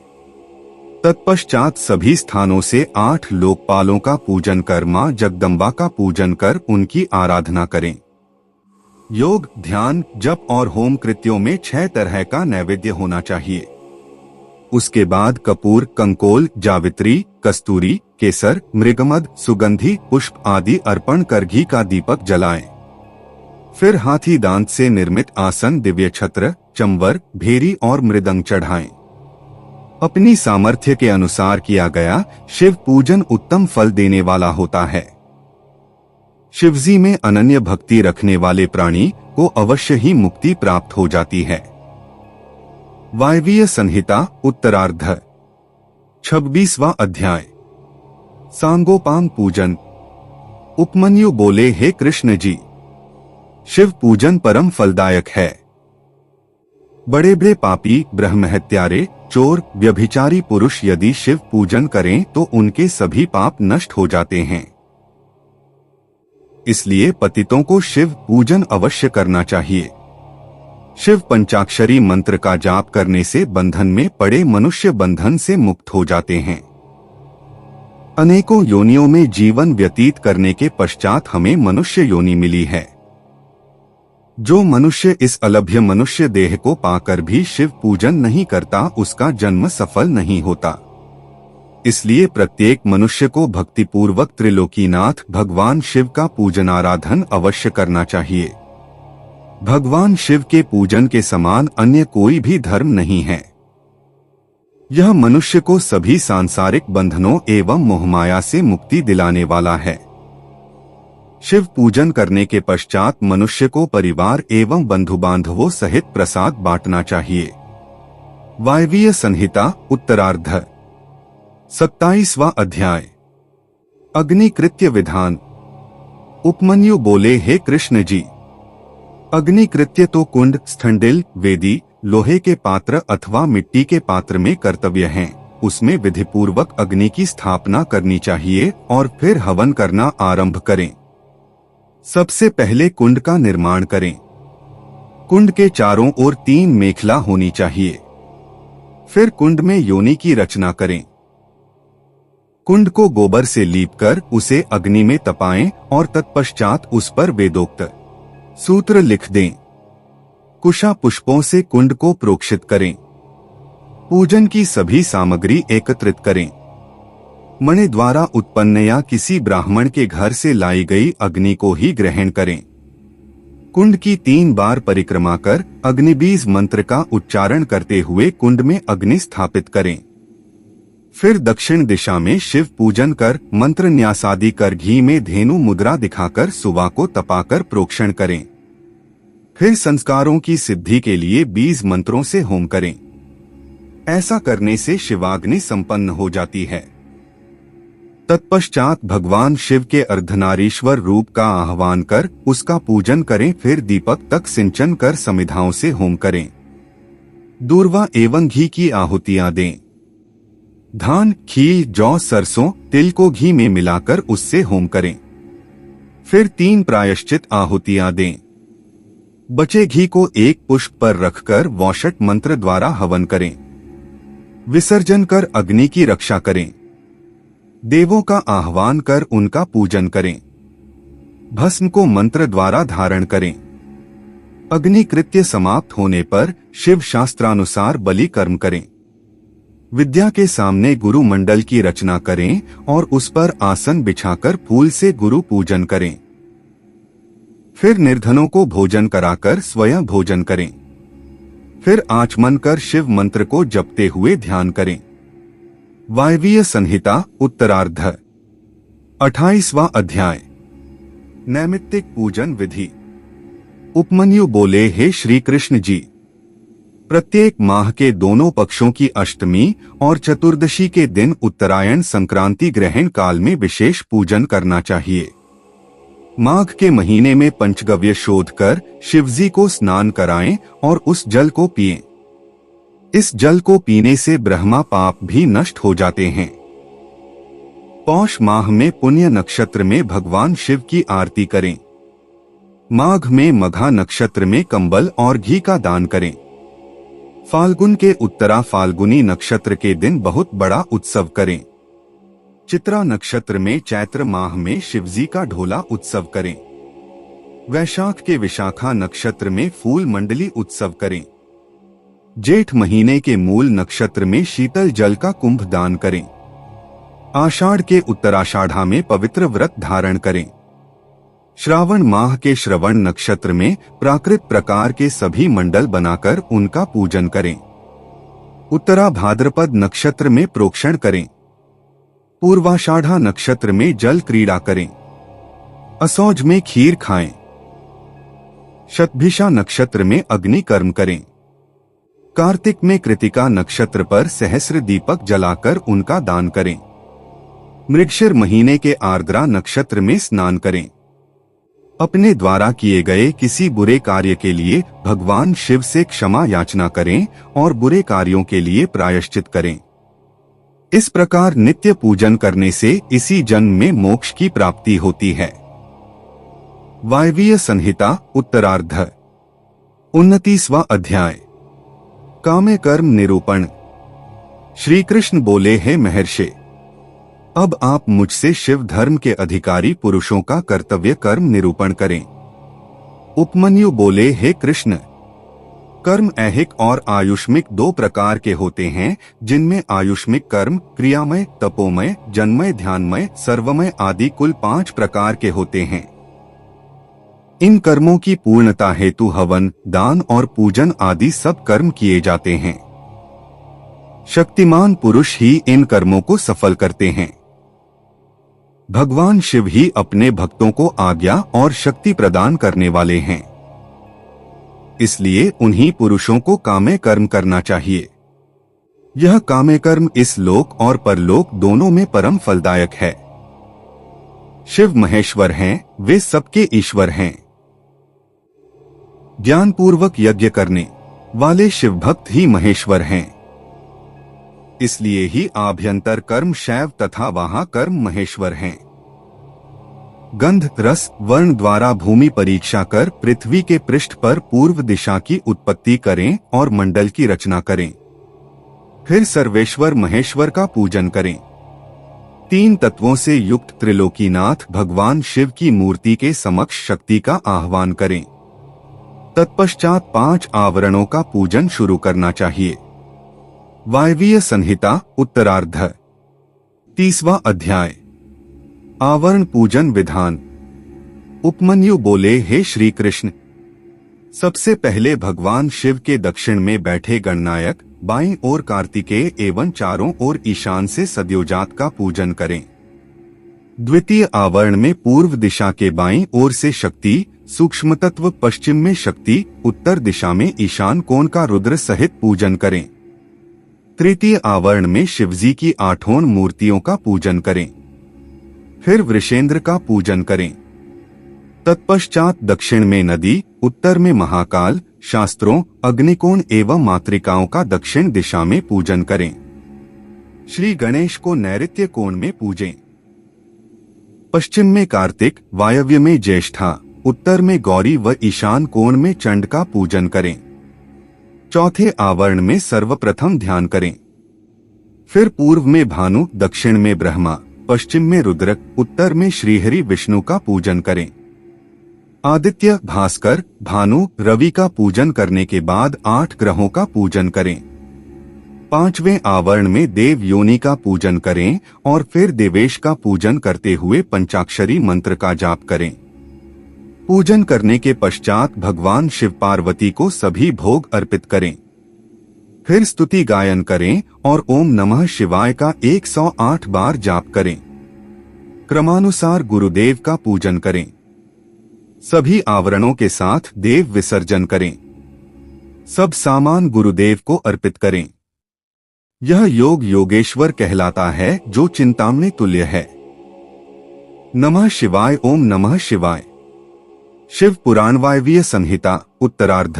तत्पश्चात सभी स्थानों से 8 लोकपालों का पूजन कर मां जगदम्बा का पूजन कर उनकी आराधना करें। योग, ध्यान, जप और होम कृत्यों में 6 तरह का नैवेद्य होना चाहिए। उसके बाद कपूर, कंकोल, जावित्री, कस्तूरी, केसर, मृगमद, सुगंधी पुष्प आदि अर्पण कर घी का दीपक जलाएं। फिर हाथी दांत से निर्मित आसन, दिव्य छत्र, चंवर, भेरी और मृदंग चढ़ाएं। अपनी सामर्थ्य के अनुसार किया गया शिव पूजन उत्तम फल देने वाला होता है। शिवजी में अनन्य भक्ति रखने वाले प्राणी को अवश्य ही मुक्ति प्राप्त हो जाती है। वायवीय संहिता उत्तरार्ध 26वां अध्याय। सांगोपांग पूजन। उपमन्यु बोले, हे कृष्ण जी, शिव पूजन परम फलदायक है। बड़े बड़े पापी, ब्रह्महत्यारे, चोर, व्यभिचारी पुरुष यदि शिव पूजन करें तो उनके सभी पाप नष्ट हो जाते हैं। इसलिए पतितों को शिव पूजन अवश्य करना चाहिए। शिव पंचाक्षरी मंत्र का जाप करने से बंधन में पड़े मनुष्य बंधन से मुक्त हो जाते हैं। अनेकों योनियों में जीवन व्यतीत करने के पश्चात हमें मनुष्य योनि मिली है। जो मनुष्य इस अलभ्य मनुष्य देह को पाकर भी शिव पूजन नहीं करता, उसका जन्म सफल नहीं होता। इसलिए प्रत्येक मनुष्य को भक्तिपूर्वक त्रिलोकीनाथ भगवान शिव का पूजन आराधन अवश्य करना चाहिए। भगवान शिव के पूजन के समान अन्य कोई भी धर्म नहीं है। यह मनुष्य को सभी सांसारिक बंधनों एवं मोहमाया से मुक्ति दिलाने वाला है। शिव पूजन करने के पश्चात मनुष्य को परिवार एवं बंधु बांधवों सहित प्रसाद बांटना चाहिए। वायवीय संहिता उत्तरार्ध 27वां अध्याय। अग्निकृत्य विधान। उपमन्यु बोले, हे कृष्ण जी, अग्निकृत्य तो कुंड, स्थंडिल, वेदी, लोहे के पात्र अथवा मिट्टी के पात्र में कर्तव्य हैं। उसमें विधिपूर्वक अग्नि की स्थापना करनी चाहिए और फिर हवन करना आरंभ करें। सबसे पहले कुंड का निर्माण करें। कुंड के चारों ओर 3 मेखला होनी चाहिए। फिर कुंड में योनि की रचना करें। कुंड को गोबर से लीपकर उसे अग्नि में तपाएं और तत्पश्चात उस पर वेदोक्त सूत्र लिख दें। कुशा पुष्पों से कुंड को प्रोक्षित करें। पूजन की सभी सामग्री एकत्रित करें। मणि द्वारा उत्पन्न या किसी ब्राह्मण के घर से लाई गई अग्नि को ही ग्रहण करें। कुंड की 3 बार परिक्रमा कर अग्निबीज मंत्र का उच्चारण करते हुए कुंड में अग्नि स्थापित करें। फिर दक्षिण दिशा में शिव पूजन कर मंत्र न्यासादि कर घी में धेनु मुद्रा दिखाकर सुवा को तपाकर प्रोक्षण करें। फिर संस्कारों की सिद्धि के लिए 20 मंत्रों से होम करें। ऐसा करने से शिवाग्नि संपन्न हो जाती है। तत्पश्चात भगवान शिव के अर्धनारीश्वर रूप का आह्वान कर उसका पूजन करें। फिर दीपक तक सिंचन कर समिधाओं से होम करें। दूर्वा एवं घी की आहुतियां दें। धान, खीर, जौ, सरसों, तिल को घी में मिलाकर उससे होम करें। फिर 3 प्रायश्चित आहुतियां दें। बचे घी को एक पुष्प पर रखकर वौषट मंत्र द्वारा हवन करें। विसर्जन कर अग्नि की रक्षा करें। देवों का आह्वान कर उनका पूजन करें। भस्म को मंत्र द्वारा धारण करें। अग्नि कृत्य समाप्त होने पर शिव शास्त्रानुसार बलि कर्म करें। विद्या के सामने गुरु मंडल की रचना करें और उस पर आसन बिछाकर फूल से गुरु पूजन करें। फिर निर्धनों को भोजन कराकर स्वयं भोजन करें। फिर आचमन कर शिव मंत्र को जपते हुए ध्यान करें। वायवीय संहिता उत्तरार्ध 28वां अध्याय। नैमित्तिक पूजन विधि। उपमन्यु बोले, हे श्री कृष्ण जी, प्रत्येक माह के दोनों पक्षों की अष्टमी और चतुर्दशी के दिन उत्तरायण संक्रांति ग्रहण काल में विशेष पूजन करना चाहिए। माघ के महीने में पंचगव्य शोध कर शिवजी को स्नान कराएं और उस जल को पिएं। इस जल को पीने से ब्रह्मा पाप भी नष्ट हो जाते हैं। पौष माह में पुण्य नक्षत्र में भगवान शिव की आरती करें। माघ में मघा नक्षत्र में कंबल और घी का दान करें। फाल्गुन के उत्तरा फाल्गुनी नक्षत्र के दिन बहुत बड़ा उत्सव करें। चित्रा नक्षत्र में चैत्र माह में शिवजी का ढोला उत्सव करें। वैशाख के विशाखा नक्षत्र में फूल मंडली उत्सव करें। जेठ महीने के मूल नक्षत्र में शीतल जल का कुंभ दान करें। आषाढ़ के उत्तराषाढ़ा में पवित्र व्रत धारण करें। श्रावण माह के श्रवण नक्षत्र में प्राकृत प्रकार के सभी मंडल बनाकर उनका पूजन करें। उत्तरा भाद्रपद नक्षत्र में प्रोक्षण करें। पूर्वाषाढ़ा नक्षत्र में जल क्रीड़ा करें। असौज में खीर खाएं। शतभिषा नक्षत्र में अग्नि कर्म करें। कार्तिक में कृतिका नक्षत्र पर सहस्र दीपक जलाकर उनका दान करें। मृगशिर महीने के आर्द्रा नक्षत्र में स्नान करें। अपने द्वारा किए गए किसी बुरे कार्य के लिए भगवान शिव से क्षमा याचना करें और बुरे कार्यों के लिए प्रायश्चित करें। इस प्रकार नित्य पूजन करने से इसी जन्म में मोक्ष की प्राप्ति होती है। वायवीय संहिता उत्तरार्ध 29वां अध्याय। काम्य कर्म निरूपण। श्री कृष्ण बोले, हे महर्षि, अब आप मुझसे शिव धर्म के अधिकारी पुरुषों का कर्तव्य कर्म निरूपण करें। उपमन्यु बोले, हे कृष्ण, कर्म ऐहिक और आयुष्मिक दो प्रकार के होते हैं, जिनमें आयुष्मिक कर्म क्रियामय, तपोमय, जन्मय, ध्यानमय, सर्वमय आदि कुल 5 प्रकार के होते हैं। इन कर्मों की पूर्णता हेतु हवन, दान और पूजन आदि सब कर्म किए जाते हैं। शक्तिमान पुरुष ही इन कर्मों को सफल करते हैं। भगवान शिव ही अपने भक्तों को आज्ञा और शक्ति प्रदान करने वाले हैं। इसलिए उन्हीं पुरुषों को काम्य कर्म करना चाहिए। यह काम्य कर्म इस लोक और परलोक दोनों में परम फलदायक है। शिव महेश्वर हैं, वे सबके ईश्वर हैं। ज्ञानपूर्वक यज्ञ करने वाले शिव भक्त ही महेश्वर हैं। इसलिए ही आभ्यंतर कर्म शैव तथा वहां कर्म महेश्वर हैं। गंध, रस, वर्ण द्वारा भूमि परीक्षा कर पृथ्वी के पृष्ठ पर पूर्व दिशा की उत्पत्ति करें और मंडल की रचना करें। फिर सर्वेश्वर महेश्वर का पूजन करें। 3 तत्वों से युक्त त्रिलोकीनाथ भगवान शिव की मूर्ति के समक्ष शक्ति का आह्वान करें। तत्पश्चात 5 आवरणों का पूजन शुरू करना चाहिए। वायवीय संहिता उत्तरार्ध 30वां अध्याय। आवरण पूजन विधान। उपमन्यु बोले, हे श्री कृष्ण, सबसे पहले भगवान शिव के दक्षिण में बैठे गणनायक, बाईं ओर कार्तिकेय एवं चारों ओर ईशान से सद्योजात का पूजन करें। द्वितीय आवरण में पूर्व दिशा के बाईं ओर से शक्ति, सूक्ष्म तत्व पश्चिम में शक्ति, उत्तर दिशा में ईशान कोण का रुद्र सहित पूजन करें। तृतीय आवरण में शिवजी की 8 मूर्तियों का पूजन करें। फिर वृषेंद्र का पूजन करें। तत्पश्चात दक्षिण में नदी, उत्तर में महाकाल, शास्त्रों, अग्निकोण एवं मातृकाओं का दक्षिण दिशा में पूजन करें। श्री गणेश को नैऋत्य कोण में पूजें। पश्चिम में कार्तिक, वायव्य में ज्येष्ठा, उत्तर में गौरी व ईशान कोण में चंड का पूजन करें। चौथे आवरण में सर्वप्रथम ध्यान करें। फिर पूर्व में भानु, दक्षिण में ब्रह्मा, पश्चिम में रुद्र, उत्तर में श्रीहरि विष्णु का पूजन करें। आदित्य, भास्कर, भानु, रवि का पूजन करने के बाद 8 ग्रहों का पूजन करें। 5वें आवरण में देव योनि का पूजन करें और फिर देवेश का पूजन करते हुए पंचाक्षरी मंत्र का जाप करें। पूजन करने के पश्चात भगवान शिव पार्वती को सभी भोग अर्पित करें। फिर स्तुति गायन करें और ओम नमः शिवाय का 108 बार जाप करें। क्रमानुसार गुरुदेव का पूजन करें। सभी आवरणों के साथ देव विसर्जन करें। सब सामान गुरुदेव को अर्पित करें। यह योग योगेश्वर कहलाता है, जो चिंतामणि तुल्य है। नमः शिवाय। ओम नमः शिवाय। शिव पुराण वायवीय संहिता उत्तरार्ध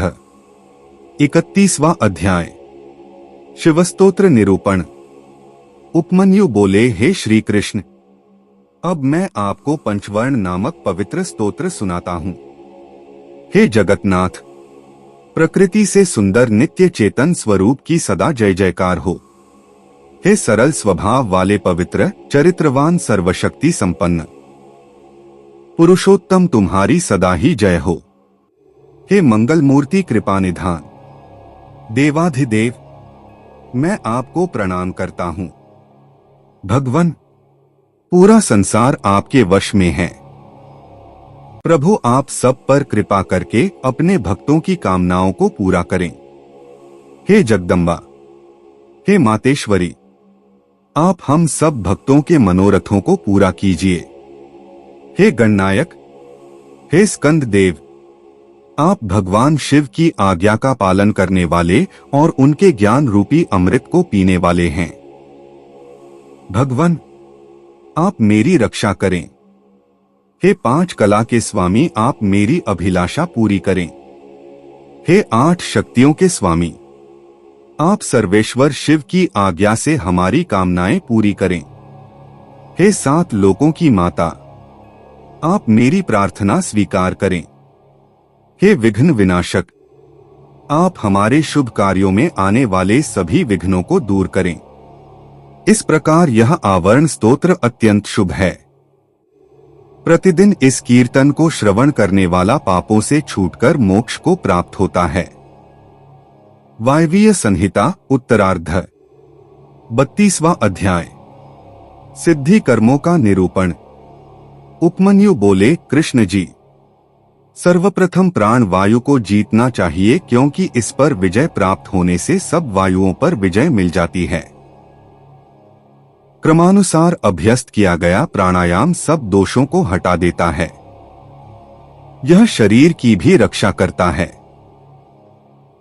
31वां अध्याय। शिवस्तोत्र निरूपण। उपमन्यु बोले, हे श्री कृष्ण, अब मैं आपको पंचवर्ण नामक पवित्र स्तोत्र सुनाता हूँ। हे जगन्नाथ, प्रकृति से सुंदर नित्य चेतन स्वरूप की सदा जय जयकार हो। हे सरल स्वभाव वाले पवित्र चरित्रवान सर्वशक्ति संपन्न पुरुषोत्तम, तुम्हारी सदा ही जय हो। हे मंगल मूर्ति कृपा निधान देवाधिदेव, मैं आपको प्रणाम करता हूँ। भगवन, पूरा संसार आपके वश में है। प्रभु, आप सब पर कृपा करके अपने भक्तों की कामनाओं को पूरा करें। हे जगदम्बा, हे मातेश्वरी, आप हम सब भक्तों के मनोरथों को पूरा कीजिए। हे गणनायक, हे स्कंद देव, आप भगवान शिव की आज्ञा का पालन करने वाले और उनके ज्ञान रूपी अमृत को पीने वाले हैं। भगवान, आप मेरी रक्षा करें। हे पांच कला के स्वामी, आप मेरी अभिलाषा पूरी करें। हे आठ शक्तियों के स्वामी, आप सर्वेश्वर शिव की आज्ञा से हमारी कामनाएं पूरी करें। हे सात लोकों की माता, आप मेरी प्रार्थना स्वीकार करें। हे विघ्न विनाशक, आप हमारे शुभ कार्यों में आने वाले सभी विघ्नों को दूर करें। इस प्रकार यह आवरण स्तोत्र अत्यंत शुभ है। प्रतिदिन इस कीर्तन को श्रवण करने वाला पापों से छूटकर मोक्ष को प्राप्त होता है। वायवीय संहिता उत्तरार्ध 32वां अध्याय। सिद्धि कर्मों का निरूपण। उपमन्यु बोले, कृष्ण जी, सर्वप्रथम प्राण वायु को जीतना चाहिए, क्योंकि इस पर विजय प्राप्त होने से सब वायुओं पर विजय मिल जाती है। क्रमानुसार अभ्यस्त किया गया प्राणायाम सब दोषों को हटा देता है। यह शरीर की भी रक्षा करता है।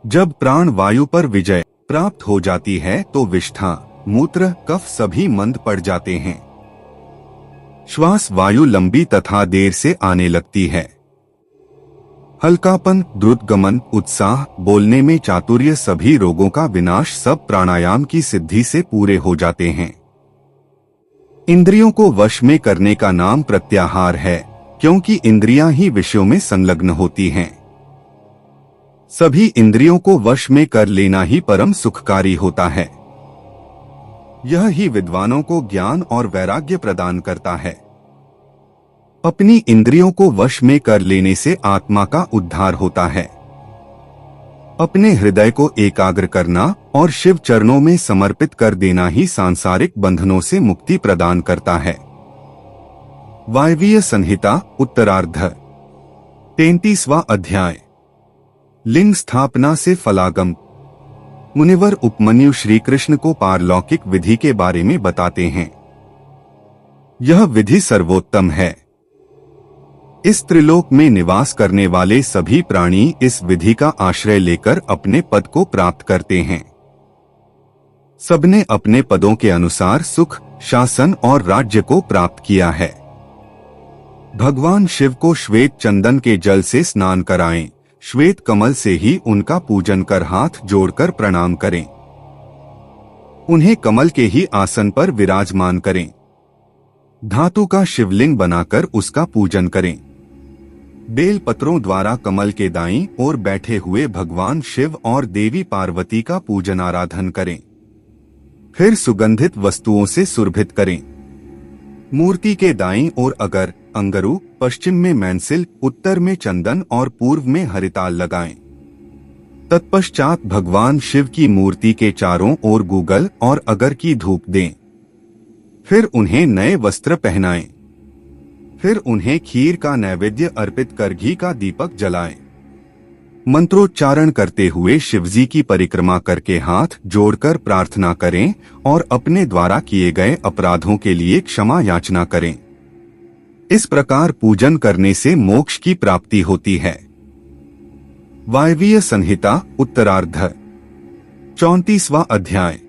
जब प्राण वायु पर विजय प्राप्त हो जाती है तो विष्ठा, मूत्र, कफ सभी मंद पड़ जाते हैं। श्वास वायु लंबी तथा देर से आने लगती है। हल्कापन, द्रुत गमन, उत्साह, बोलने में चातुर्य, सभी रोगों का विनाश सब प्राणायाम की सिद्धि से पूरे हो जाते हैं। इंद्रियों को वश में करने का नाम प्रत्याहार है, क्योंकि इंद्रियां ही विषयों में संलग्न होती हैं। सभी इंद्रियों को वश में कर लेना ही परम सुखकारी होता है। यह ही विद्वानों को ज्ञान और वैराग्य प्रदान करता है। अपनी इंद्रियों को वश में कर लेने से आत्मा का उद्धार होता है। अपने हृदय को एकाग्र करना और शिव चरणों में समर्पित कर देना ही सांसारिक बंधनों से मुक्ति प्रदान करता है। वायवीय संहिता उत्तरार्ध 33वां अध्याय। लिंग स्थापना से फलागम। मुनिवर उपमन्यु श्री कृष्ण को पारलौकिक विधि के बारे में बताते हैं। यह विधि सर्वोत्तम है। इस त्रिलोक में निवास करने वाले सभी प्राणी इस विधि का आश्रय लेकर अपने पद को प्राप्त करते हैं। सबने अपने पदों के अनुसार सुख, शासन और राज्य को प्राप्त किया है। भगवान शिव को श्वेत चंदन के जल से स्नान कराएं। श्वेत कमल से ही उनका पूजन कर हाथ जोड़कर प्रणाम करें। उन्हें कमल के ही आसन पर विराजमान करें। धातु का शिवलिंग बनाकर उसका पूजन करें। बेल पत्रों द्वारा कमल के दाईं ओर बैठे हुए भगवान शिव और देवी पार्वती का पूजन आराधन करें। फिर सुगंधित वस्तुओं से सुरभित करें। मूर्ति के दाईं ओर अगर, अंगरू, पश्चिम में मैंसिल, उत्तर में चंदन और पूर्व में हरिताल लगाएं। तत्पश्चात भगवान शिव की मूर्ति के चारों ओर गूगल और अगर की धूप दें। फिर उन्हें नए वस्त्र पहनाएं। फिर उन्हें खीर का नैवेद्य अर्पित कर घी का दीपक जलाएं। मंत्रोच्चारण करते हुए शिवजी की परिक्रमा करके हाथ जोड़कर प्रार्थना करें और अपने द्वारा किए गए अपराधों के लिए क्षमा याचना करें। इस प्रकार पूजन करने से मोक्ष की प्राप्ति होती है। वायवीय संहिता उत्तरार्ध 34वां अध्याय।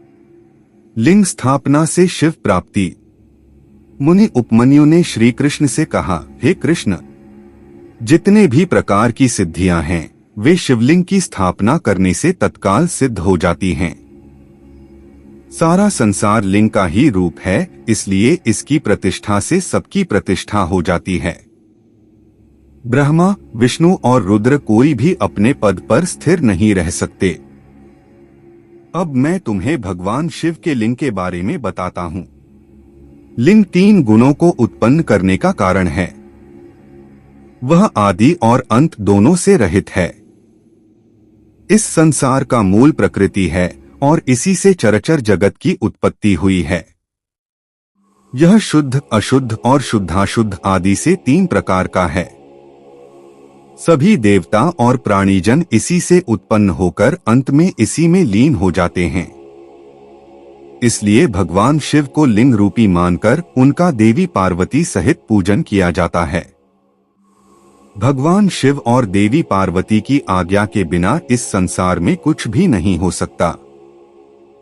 लिंग स्थापना से शिव प्राप्ति। मुनि उपमन्यु ने श्री कृष्ण से कहा, हे कृष्ण, जितने भी प्रकार की सिद्धियां हैं वे शिवलिंग की स्थापना करने से तत्काल सिद्ध हो जाती हैं। सारा संसार लिंग का ही रूप है, इसलिए इसकी प्रतिष्ठा से सबकी प्रतिष्ठा हो जाती है। ब्रह्मा, विष्णु और रुद्र कोई भी अपने पद पर स्थिर नहीं रह सकते। अब मैं तुम्हें भगवान शिव के लिंग के बारे में बताता हूँ। लिंग 3 गुणों को उत्पन्न करने का कारण है। वह आदि और अंत दोनों से रहित है। इस संसार का मूल प्रकृति है और इसी से चराचर जगत की उत्पत्ति हुई है। यह शुद्ध, अशुद्ध और शुद्धाशुद्ध आदि से 3 प्रकार का है। सभी देवता और प्राणीजन इसी से उत्पन्न होकर अंत में इसी में लीन हो जाते हैं। इसलिए भगवान शिव को लिंग रूपी मानकर उनका देवी पार्वती सहित पूजन किया जाता है। भगवान शिव और देवी पार्वती की आज्ञा के बिना इस संसार में कुछ भी नहीं हो सकता।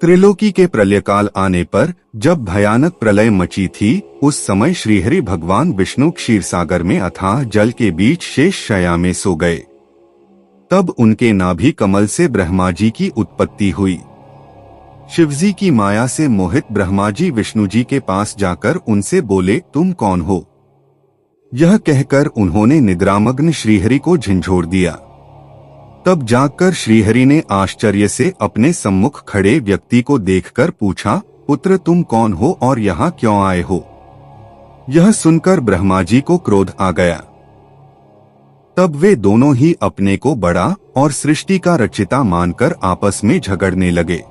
त्रिलोकी के प्रलयकाल आने पर जब भयानक प्रलय मची थी, उस समय श्रीहरि भगवान विष्णु क्षीरसागर में अथाह जल के बीच शेष शय्या में सो गए। तब उनके नाभि कमल से ब्रह्मा जी की उत्पत्ति हुई। शिवजी की माया से मोहित ब्रह्मा जी विष्णु जी के पास जाकर उनसे बोले, तुम कौन हो? यह कहकर उन्होंने निद्रामग्न श्रीहरि को झंझोड़ दिया। तब जागकर श्रीहरि ने आश्चर्य से अपने सम्मुख खड़े व्यक्ति को देखकर पूछा, पुत्र तुम कौन हो और यहाँ क्यों आए हो? यह सुनकर ब्रह्मा जी को क्रोध आ गया। तब वे दोनों ही अपने को बड़ा और सृष्टि का रचिता मानकर आपस में झगड़ने लगे।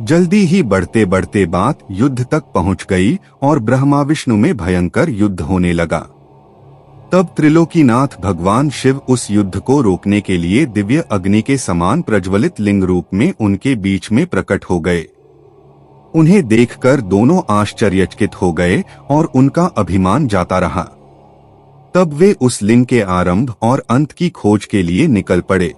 जल्दी ही बढ़ते बढ़ते बात युद्ध तक पहुंच गई और ब्रह्मा विष्णु में भयंकर युद्ध होने लगा। तब त्रिलोकीनाथ भगवान शिव उस युद्ध को रोकने के लिए दिव्य अग्नि के समान प्रज्वलित लिंग रूप में उनके बीच में प्रकट हो गए। उन्हें देखकर दोनों आश्चर्यचकित हो गए और उनका अभिमान जाता रहा। तब वे उस लिंग के आरंभ और अंत की खोज के लिए निकल पड़े।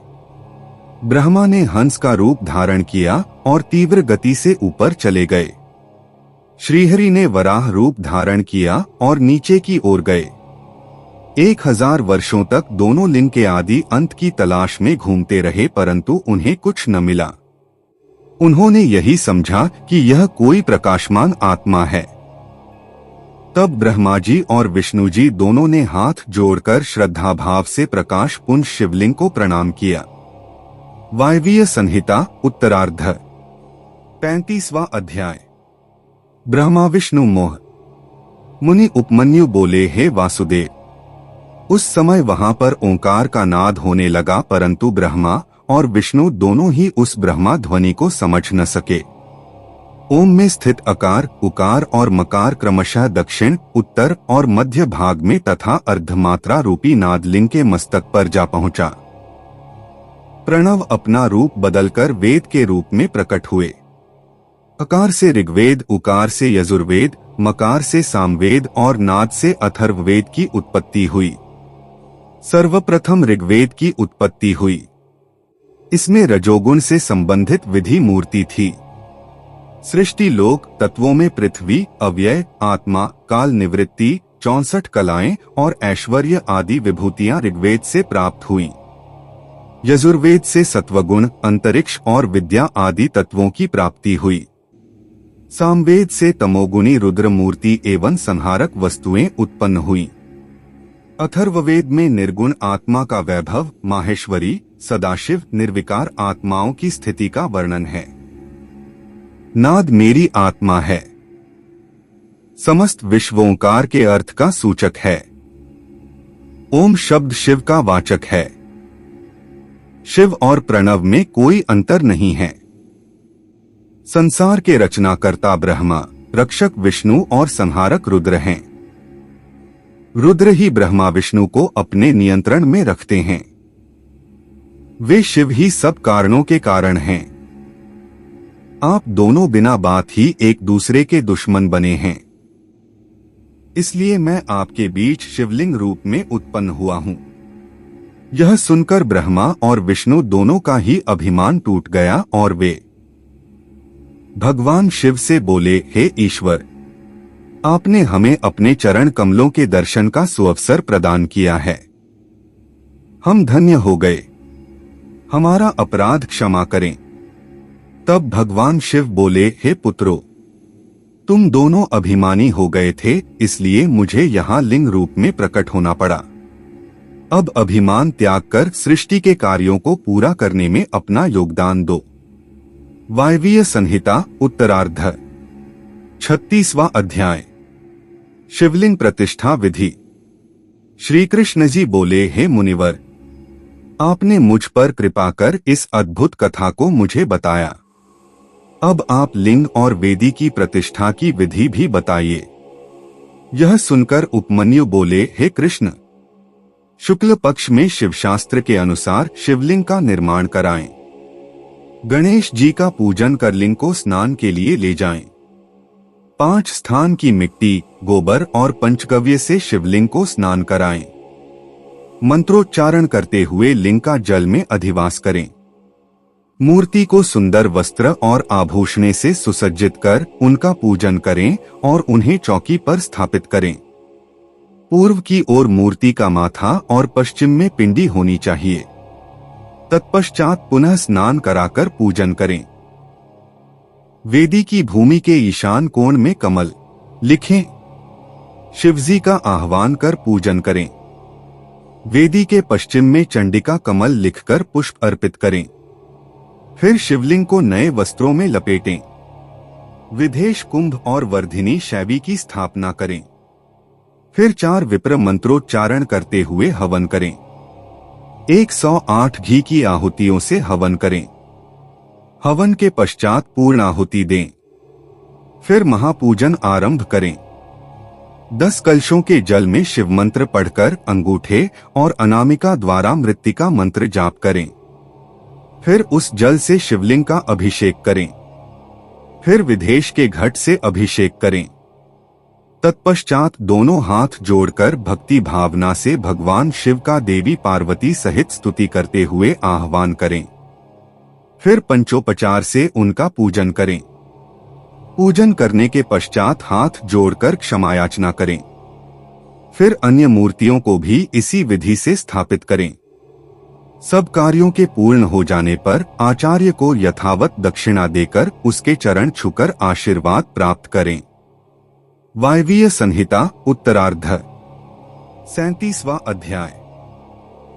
ब्रह्मा ने हंस का रूप धारण किया और तीव्र गति से ऊपर चले गए। श्रीहरि ने वराह रूप धारण किया और नीचे की ओर गए। 1000 वर्षों तक दोनों लिंग के आदि अंत की तलाश में घूमते रहे, परंतु उन्हें कुछ न मिला। उन्होंने यही समझा कि यह कोई प्रकाशमान आत्मा है। तब ब्रह्मा जी और विष्णु जी दोनों ने हाथ जोड़कर श्रद्धा भाव से प्रकाश पुंज शिवलिंग को प्रणाम किया। वायवीय संहिता उत्तरार्ध 35वां अध्याय। ब्रह्मा विष्णु मोह। मुनि उपमन्यु बोले, हे वासुदेव। उस समय वहां पर ओंकार का नाद होने लगा, परंतु ब्रह्मा और विष्णु दोनों ही उस ब्रह्मा ध्वनि को समझ न सके। ओम में स्थित अकार, उकार और मकार क्रमशः दक्षिण, उत्तर और मध्य भाग में तथा अर्धमात्रा रूपी नादलिंग के मस्तक पर जा पहुंचा। प्रणव अपना रूप बदलकर वेद के रूप में प्रकट हुए। अकार से ऋग्वेद, उकार से यजुर्वेद, मकार से सामवेद और नाद से अथर्ववेद की उत्पत्ति हुई। सर्वप्रथम ऋग्वेद की उत्पत्ति हुई। इसमें रजोगुण से संबंधित विधि मूर्ति थी। सृष्टि लोक तत्वों में पृथ्वी, अव्यय, आत्मा, काल निवृत्ति, 64 कलाएं और ऐश्वर्य आदि विभूतियां ऋग्वेद से प्राप्त हुई। यजुर्वेद से सत्वगुण, अंतरिक्ष और विद्या आदि तत्वों की प्राप्ति हुई। सामवेद से तमोगुणी रुद्र मूर्ति एवं संहारक वस्तुएं उत्पन्न हुई। अथर्ववेद में निर्गुण आत्मा का वैभव, माहेश्वरी, सदाशिव, निर्विकार आत्माओं की स्थिति का वर्णन है। नाद मेरी आत्मा है। समस्त विश्व ओंकार के अर्थ का सूचक है। ओम शब्द शिव का वाचक है। शिव और प्रणव में कोई अंतर नहीं है। संसार के रचनाकर्ता ब्रह्मा, रक्षक विष्णु और संहारक रुद्र हैं। रुद्र ही ब्रह्मा विष्णु को अपने नियंत्रण में रखते हैं। वे शिव ही सब कारणों के कारण हैं। आप दोनों बिना बात ही एक दूसरे के दुश्मन बने हैं। इसलिए मैं आपके बीच शिवलिंग रूप में उत्पन्न हुआ हूँ। यह सुनकर ब्रह्मा और विष्णु दोनों का ही अभिमान टूट गया और वे भगवान शिव से बोले, हे ईश्वर, आपने हमें अपने चरण कमलों के दर्शन का सुअवसर प्रदान किया है। हम धन्य हो गए। हमारा अपराध क्षमा करें। तब भगवान शिव बोले, हे पुत्रों, तुम दोनों अभिमानी हो गए थे, इसलिए मुझे यहाँ लिंग रूप में प्रकट होना पड़ा। अब अभिमान त्याग कर सृष्टि के कार्यों को पूरा करने में अपना योगदान दो। वायवीय संहिता उत्तरार्ध 36वां अध्याय। शिवलिंग प्रतिष्ठा विधि। श्री कृष्ण जी बोले, हे मुनिवर, आपने मुझ पर कृपा कर इस अद्भुत कथा को मुझे बताया। अब आप लिंग और वेदी की प्रतिष्ठा की विधि भी बताइए। यह सुनकर उपमन्यु बोले, हे कृष्ण, शुक्ल पक्ष में शिवशास्त्र के अनुसार शिवलिंग का निर्माण कराएं। गणेश जी का पूजन कर लिंग को स्नान के लिए ले जाएं। 5 स्थान की मिट्टी, गोबर और पंचगव्य से शिवलिंग को स्नान कराएं। मंत्रोच्चारण करते हुए लिंग का जल में अधिवास करें। मूर्ति को सुंदर वस्त्र और आभूषणे से सुसज्जित कर उनका पूजन करें और उन्हें चौकी पर स्थापित करें। पूर्व की ओर मूर्ति का माथा और पश्चिम में पिंडी होनी चाहिए। तत्पश्चात पुनः स्नान कराकर पूजन करें। वेदी की भूमि के ईशान कोण में कमल लिखें। शिवजी का आह्वान कर पूजन करें। वेदी के पश्चिम में चंडिका कमल लिखकर पुष्प अर्पित करें। फिर शिवलिंग को नए वस्त्रों में लपेटें। विदेश कुंभ और वर्धिनी शैवी की स्थापना करें। फिर 4 विप्र मंत्रोच्चारण करते हुए हवन करें। 108 घी की आहुतियों से हवन करें। हवन के पश्चात पूर्ण आहुति दें। फिर महापूजन आरंभ करें। 10 कलशों के जल में शिव मंत्र पढ़कर अंगूठे और अनामिका द्वारा मृत्तिका मंत्र जाप करें। फिर उस जल से शिवलिंग का अभिषेक करें। फिर विदेश के घट से अभिषेक करें। तत्पश्चात दोनों हाथ जोड़कर भक्ति भावना से भगवान शिव का देवी पार्वती सहित स्तुति करते हुए आह्वान करें। फिर पंचोपचार से उनका पूजन करें। पूजन करने के पश्चात हाथ जोड़कर क्षमायाचना करें। फिर अन्य मूर्तियों को भी इसी विधि से स्थापित करें। सब कार्यों के पूर्ण हो जाने पर आचार्य को यथावत दक्षिणा देकर उसके चरण छूकर आशीर्वाद प्राप्त करें। वायवीय संहिता उत्तरार्ध 37वां अध्याय।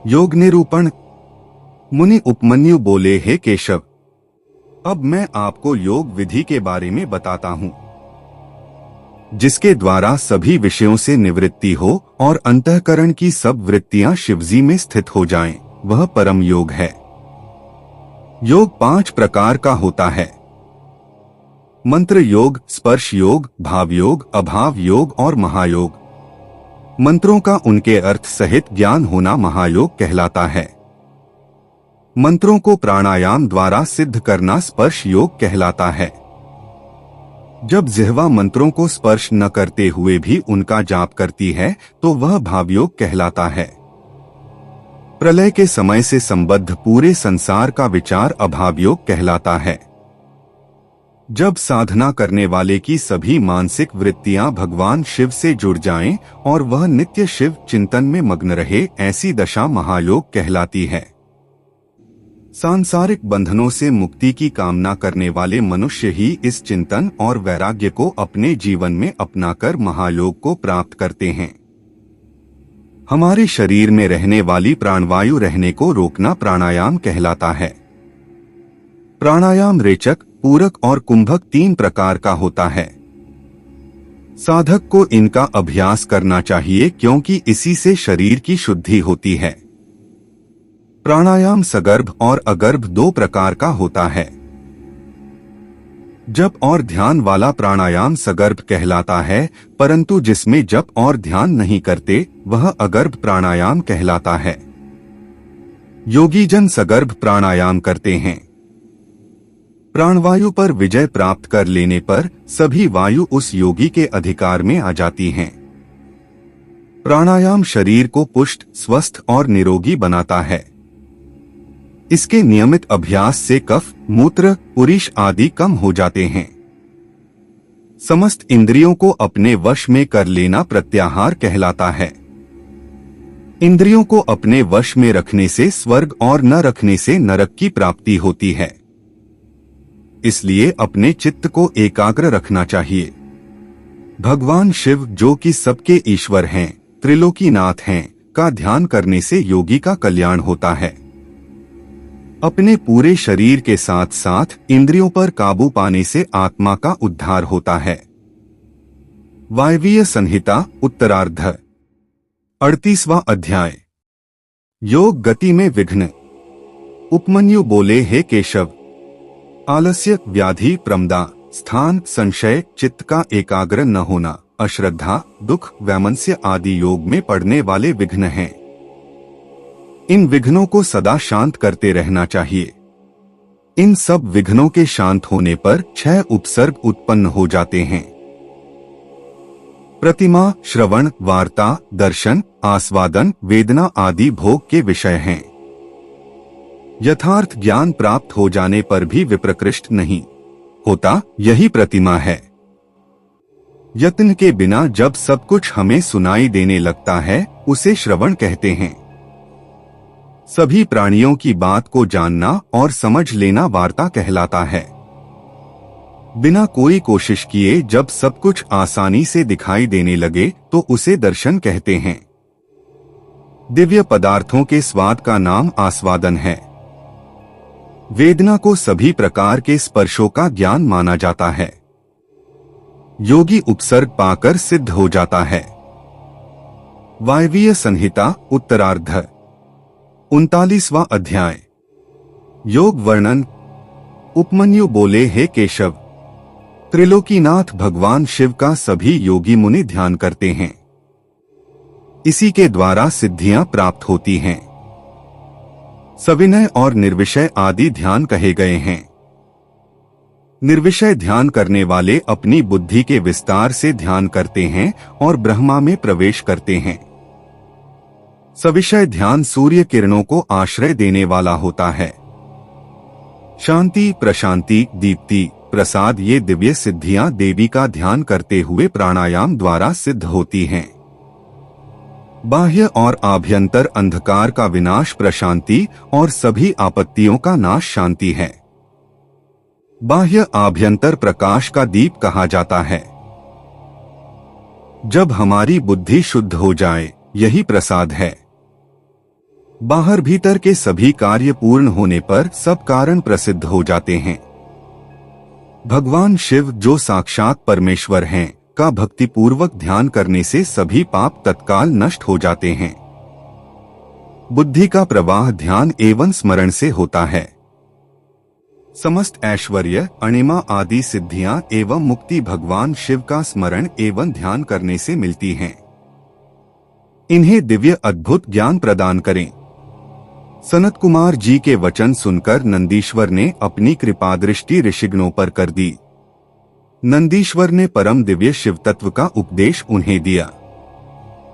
योग निरूपण। मुनि उपमन्यु बोले, हे केशव, अब मैं आपको योग विधि के बारे में बताता हूँ, जिसके द्वारा सभी विषयों से निवृत्ति हो और अंतःकरण की सब वृत्तियां शिवजी में स्थित हो जाएं। वह परम योग है। योग 5 प्रकार का होता है। मंत्र योग, स्पर्श योग, भाव योग, अभाव योग और महायोग। मंत्रों का उनके अर्थ सहित ज्ञान होना महायोग कहलाता है। मंत्रों को प्राणायाम द्वारा सिद्ध करना स्पर्श योग कहलाता है। जब जिह्वा मंत्रों को स्पर्श न करते हुए भी उनका जाप करती है तो वह भावयोग कहलाता है। प्रलय के समय से संबद्ध पूरे संसार का विचार अभावयोग कहलाता है। जब साधना करने वाले की सभी मानसिक वृत्तियां भगवान शिव से जुड़ जाएं और वह नित्य शिव चिंतन में मग्न रहे, ऐसी दशा महायोग कहलाती है। सांसारिक बंधनों से मुक्ति की कामना करने वाले मनुष्य ही इस चिंतन और वैराग्य को अपने जीवन में अपनाकर महायोग को प्राप्त करते हैं। हमारे शरीर में रहने वाली प्राणवायु रहने को रोकना प्राणायाम कहलाता है। प्राणायाम रेचक, पूरक और कुंभक 3 प्रकार का होता है। साधक को इनका अभ्यास करना चाहिए क्योंकि इसी से शरीर की शुद्धि होती है। प्राणायाम सगर्भ और अगर्भ 2 प्रकार का होता है। जप और ध्यान वाला प्राणायाम सगर्भ कहलाता है, परंतु जिसमें जप और ध्यान नहीं करते वह अगर्भ प्राणायाम कहलाता है। योगी जन सगर्भ प्राणायाम करते हैं। प्राणवायु पर विजय प्राप्त कर लेने पर सभी वायु उस योगी के अधिकार में आ जाती हैं। प्राणायाम शरीर को पुष्ट, स्वस्थ और निरोगी बनाता है। इसके नियमित अभ्यास से कफ, मूत्र, पुरीश आदि कम हो जाते हैं। समस्त इंद्रियों को अपने वश में कर लेना प्रत्याहार कहलाता है। इंद्रियों को अपने वश में रखने से स्वर्ग और न रखने से नरक की प्राप्ति होती है। इसलिए अपने चित्त को एकाग्र रखना चाहिए। भगवान शिव, जो कि सबके ईश्वर हैं, त्रिलोकीनाथ हैं, का ध्यान करने से योगी का कल्याण होता है। अपने पूरे शरीर के साथ साथ इंद्रियों पर काबू पाने से आत्मा का उद्धार होता है। वायवीय संहिता उत्तरार्ध 38वां अध्याय। योग गति में विघ्न। उपमन्यु बोले, हे केशव, आलस्य, व्याधि, प्रमदा, स्थान, संशय, चित्त का एकाग्र न होना, अश्रद्धा, दुख, वैमनस्य आदि योग में पड़ने वाले विघ्न हैं। इन विघ्नों को सदा शांत करते रहना चाहिए। इन सब विघ्नों के शांत होने पर 6 उपसर्ग उत्पन्न हो जाते हैं। प्रतिमा, श्रवण, वार्ता, दर्शन, आस्वादन, वेदना आदि भोग के विषय हैं। यथार्थ ज्ञान प्राप्त हो जाने पर भी विप्रकृष्ट नहीं होता, यही प्रतिमा है। यत्न के बिना जब सब कुछ हमें सुनाई देने लगता है, उसे श्रवण कहते हैं। सभी प्राणियों की बात को जानना और समझ लेना वार्ता कहलाता है। बिना कोई कोशिश किए जब सब कुछ आसानी से दिखाई देने लगे तो उसे दर्शन कहते हैं। दिव्य पदार्थों के स्वाद का नाम आस्वादन है। वेदना को सभी प्रकार के स्पर्शों का ज्ञान माना जाता है। योगी उपसर्ग पाकर सिद्ध हो जाता है। वायवीय संहिता उत्तरार्ध 39वां अध्याय। योग वर्णन। उपमन्यु बोले, हे केशव, त्रिलोकीनाथ भगवान शिव का सभी योगी मुनि ध्यान करते हैं। इसी के द्वारा सिद्धियां प्राप्त होती हैं। सविनय और निर्विषय आदि ध्यान कहे गए हैं। निर्विषय ध्यान करने वाले अपनी बुद्धि के विस्तार से ध्यान करते हैं और ब्रह्मा में प्रवेश करते हैं। सविषय ध्यान सूर्य किरणों को आश्रय देने वाला होता है। शांति, प्रशांति, दीप्ति, प्रसाद ये दिव्य सिद्धियां देवी का ध्यान करते हुए प्राणायाम द्वारा सिद्ध होती हैं। बाह्य और आभ्यंतर अंधकार का विनाश प्रशांति और सभी आपत्तियों का नाश शांति है। बाह्य आभ्यंतर प्रकाश का दीप कहा जाता है। जब हमारी बुद्धि शुद्ध हो जाए, यही प्रसाद है। बाहर भीतर के सभी कार्य पूर्ण होने पर सब कारण प्रसिद्ध हो जाते हैं। भगवान शिव, जो साक्षात परमेश्वर हैं, का भक्तिपूर्वक ध्यान करने से सभी पाप तत्काल नष्ट हो जाते हैं। बुद्धि का प्रवाह ध्यान एवं स्मरण से होता है। समस्त ऐश्वर्य, अणिमा आदि सिद्धियां एवं मुक्ति भगवान शिव का स्मरण एवं ध्यान करने से मिलती हैं। इन्हें दिव्य अद्भुत ज्ञान प्रदान करें। सनत कुमार जी के वचन सुनकर नंदीश्वर ने अपनी कृपा दृष्टि ऋषिगणों पर कर दी। नंदीश्वर ने परम दिव्य शिव तत्व का उपदेश उन्हें दिया।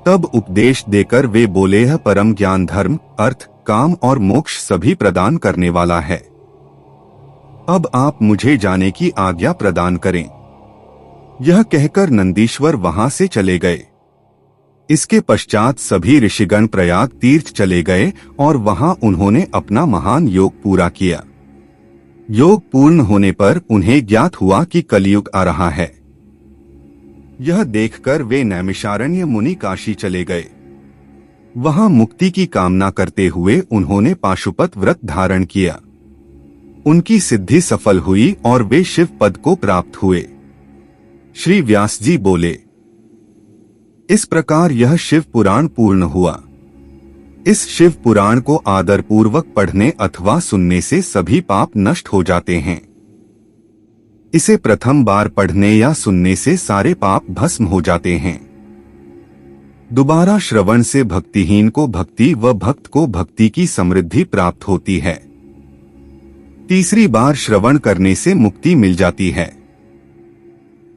तब उपदेश देकर वे बोले, यह परम ज्ञान धर्म, अर्थ, काम और मोक्ष सभी प्रदान करने वाला है। अब आप मुझे जाने की आज्ञा प्रदान करें। यह कहकर नंदीश्वर वहां से चले गए। इसके पश्चात सभी ऋषिगण प्रयाग तीर्थ चले गए और वहां उन्होंने अपना महान योग पूरा किया। योग पूर्ण होने पर उन्हें ज्ञात हुआ कि कलयुग आ रहा है। यह देखकर वे नैमिषारण्य मुनि काशी चले गए। वहां मुक्ति की कामना करते हुए उन्होंने पाशुपत व्रत धारण किया। उनकी सिद्धि सफल हुई और वे शिव पद को प्राप्त हुए। श्री व्यास जी बोले, इस प्रकार यह शिव पुराण पूर्ण हुआ। इस शिव पुराण को आदर पूर्वक पढ़ने अथवा सुनने से सभी पाप नष्ट हो जाते हैं। इसे प्रथम बार पढ़ने या सुनने से सारे पाप भस्म हो जाते हैं। दोबारा श्रवण से भक्तिहीन को भक्ति व भक्त को भक्ति की समृद्धि प्राप्त होती है। तीसरी बार श्रवण करने से मुक्ति मिल जाती है।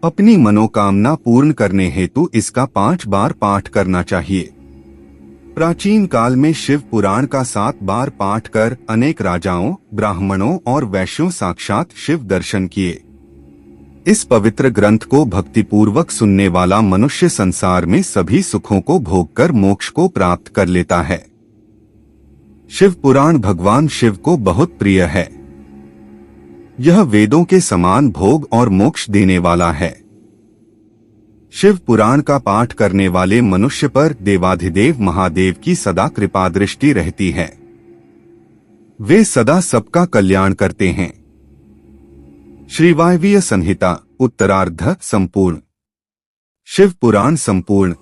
अपनी मनोकामना पूर्ण करने हेतु इसका 5 बार पाठ करना चाहिए। प्राचीन काल में शिव पुराण का 7 बार पाठ कर अनेक राजाओं, ब्राह्मणों और वैश्यों साक्षात शिव दर्शन किए। इस पवित्र ग्रंथ को भक्तिपूर्वक सुनने वाला मनुष्य संसार में सभी सुखों को भोगकर मोक्ष को प्राप्त कर लेता है। शिव पुराण भगवान शिव को बहुत प्रिय है। यह वेदों के समान भोग और मोक्ष देने वाला है। शिव पुराण का पाठ करने वाले मनुष्य पर देवाधिदेव महादेव की सदा कृपा दृष्टि रहती है। वे सदा सबका कल्याण करते हैं। श्री वायवीय संहिता उत्तरार्ध संपूर्ण। शिव पुराण संपूर्ण।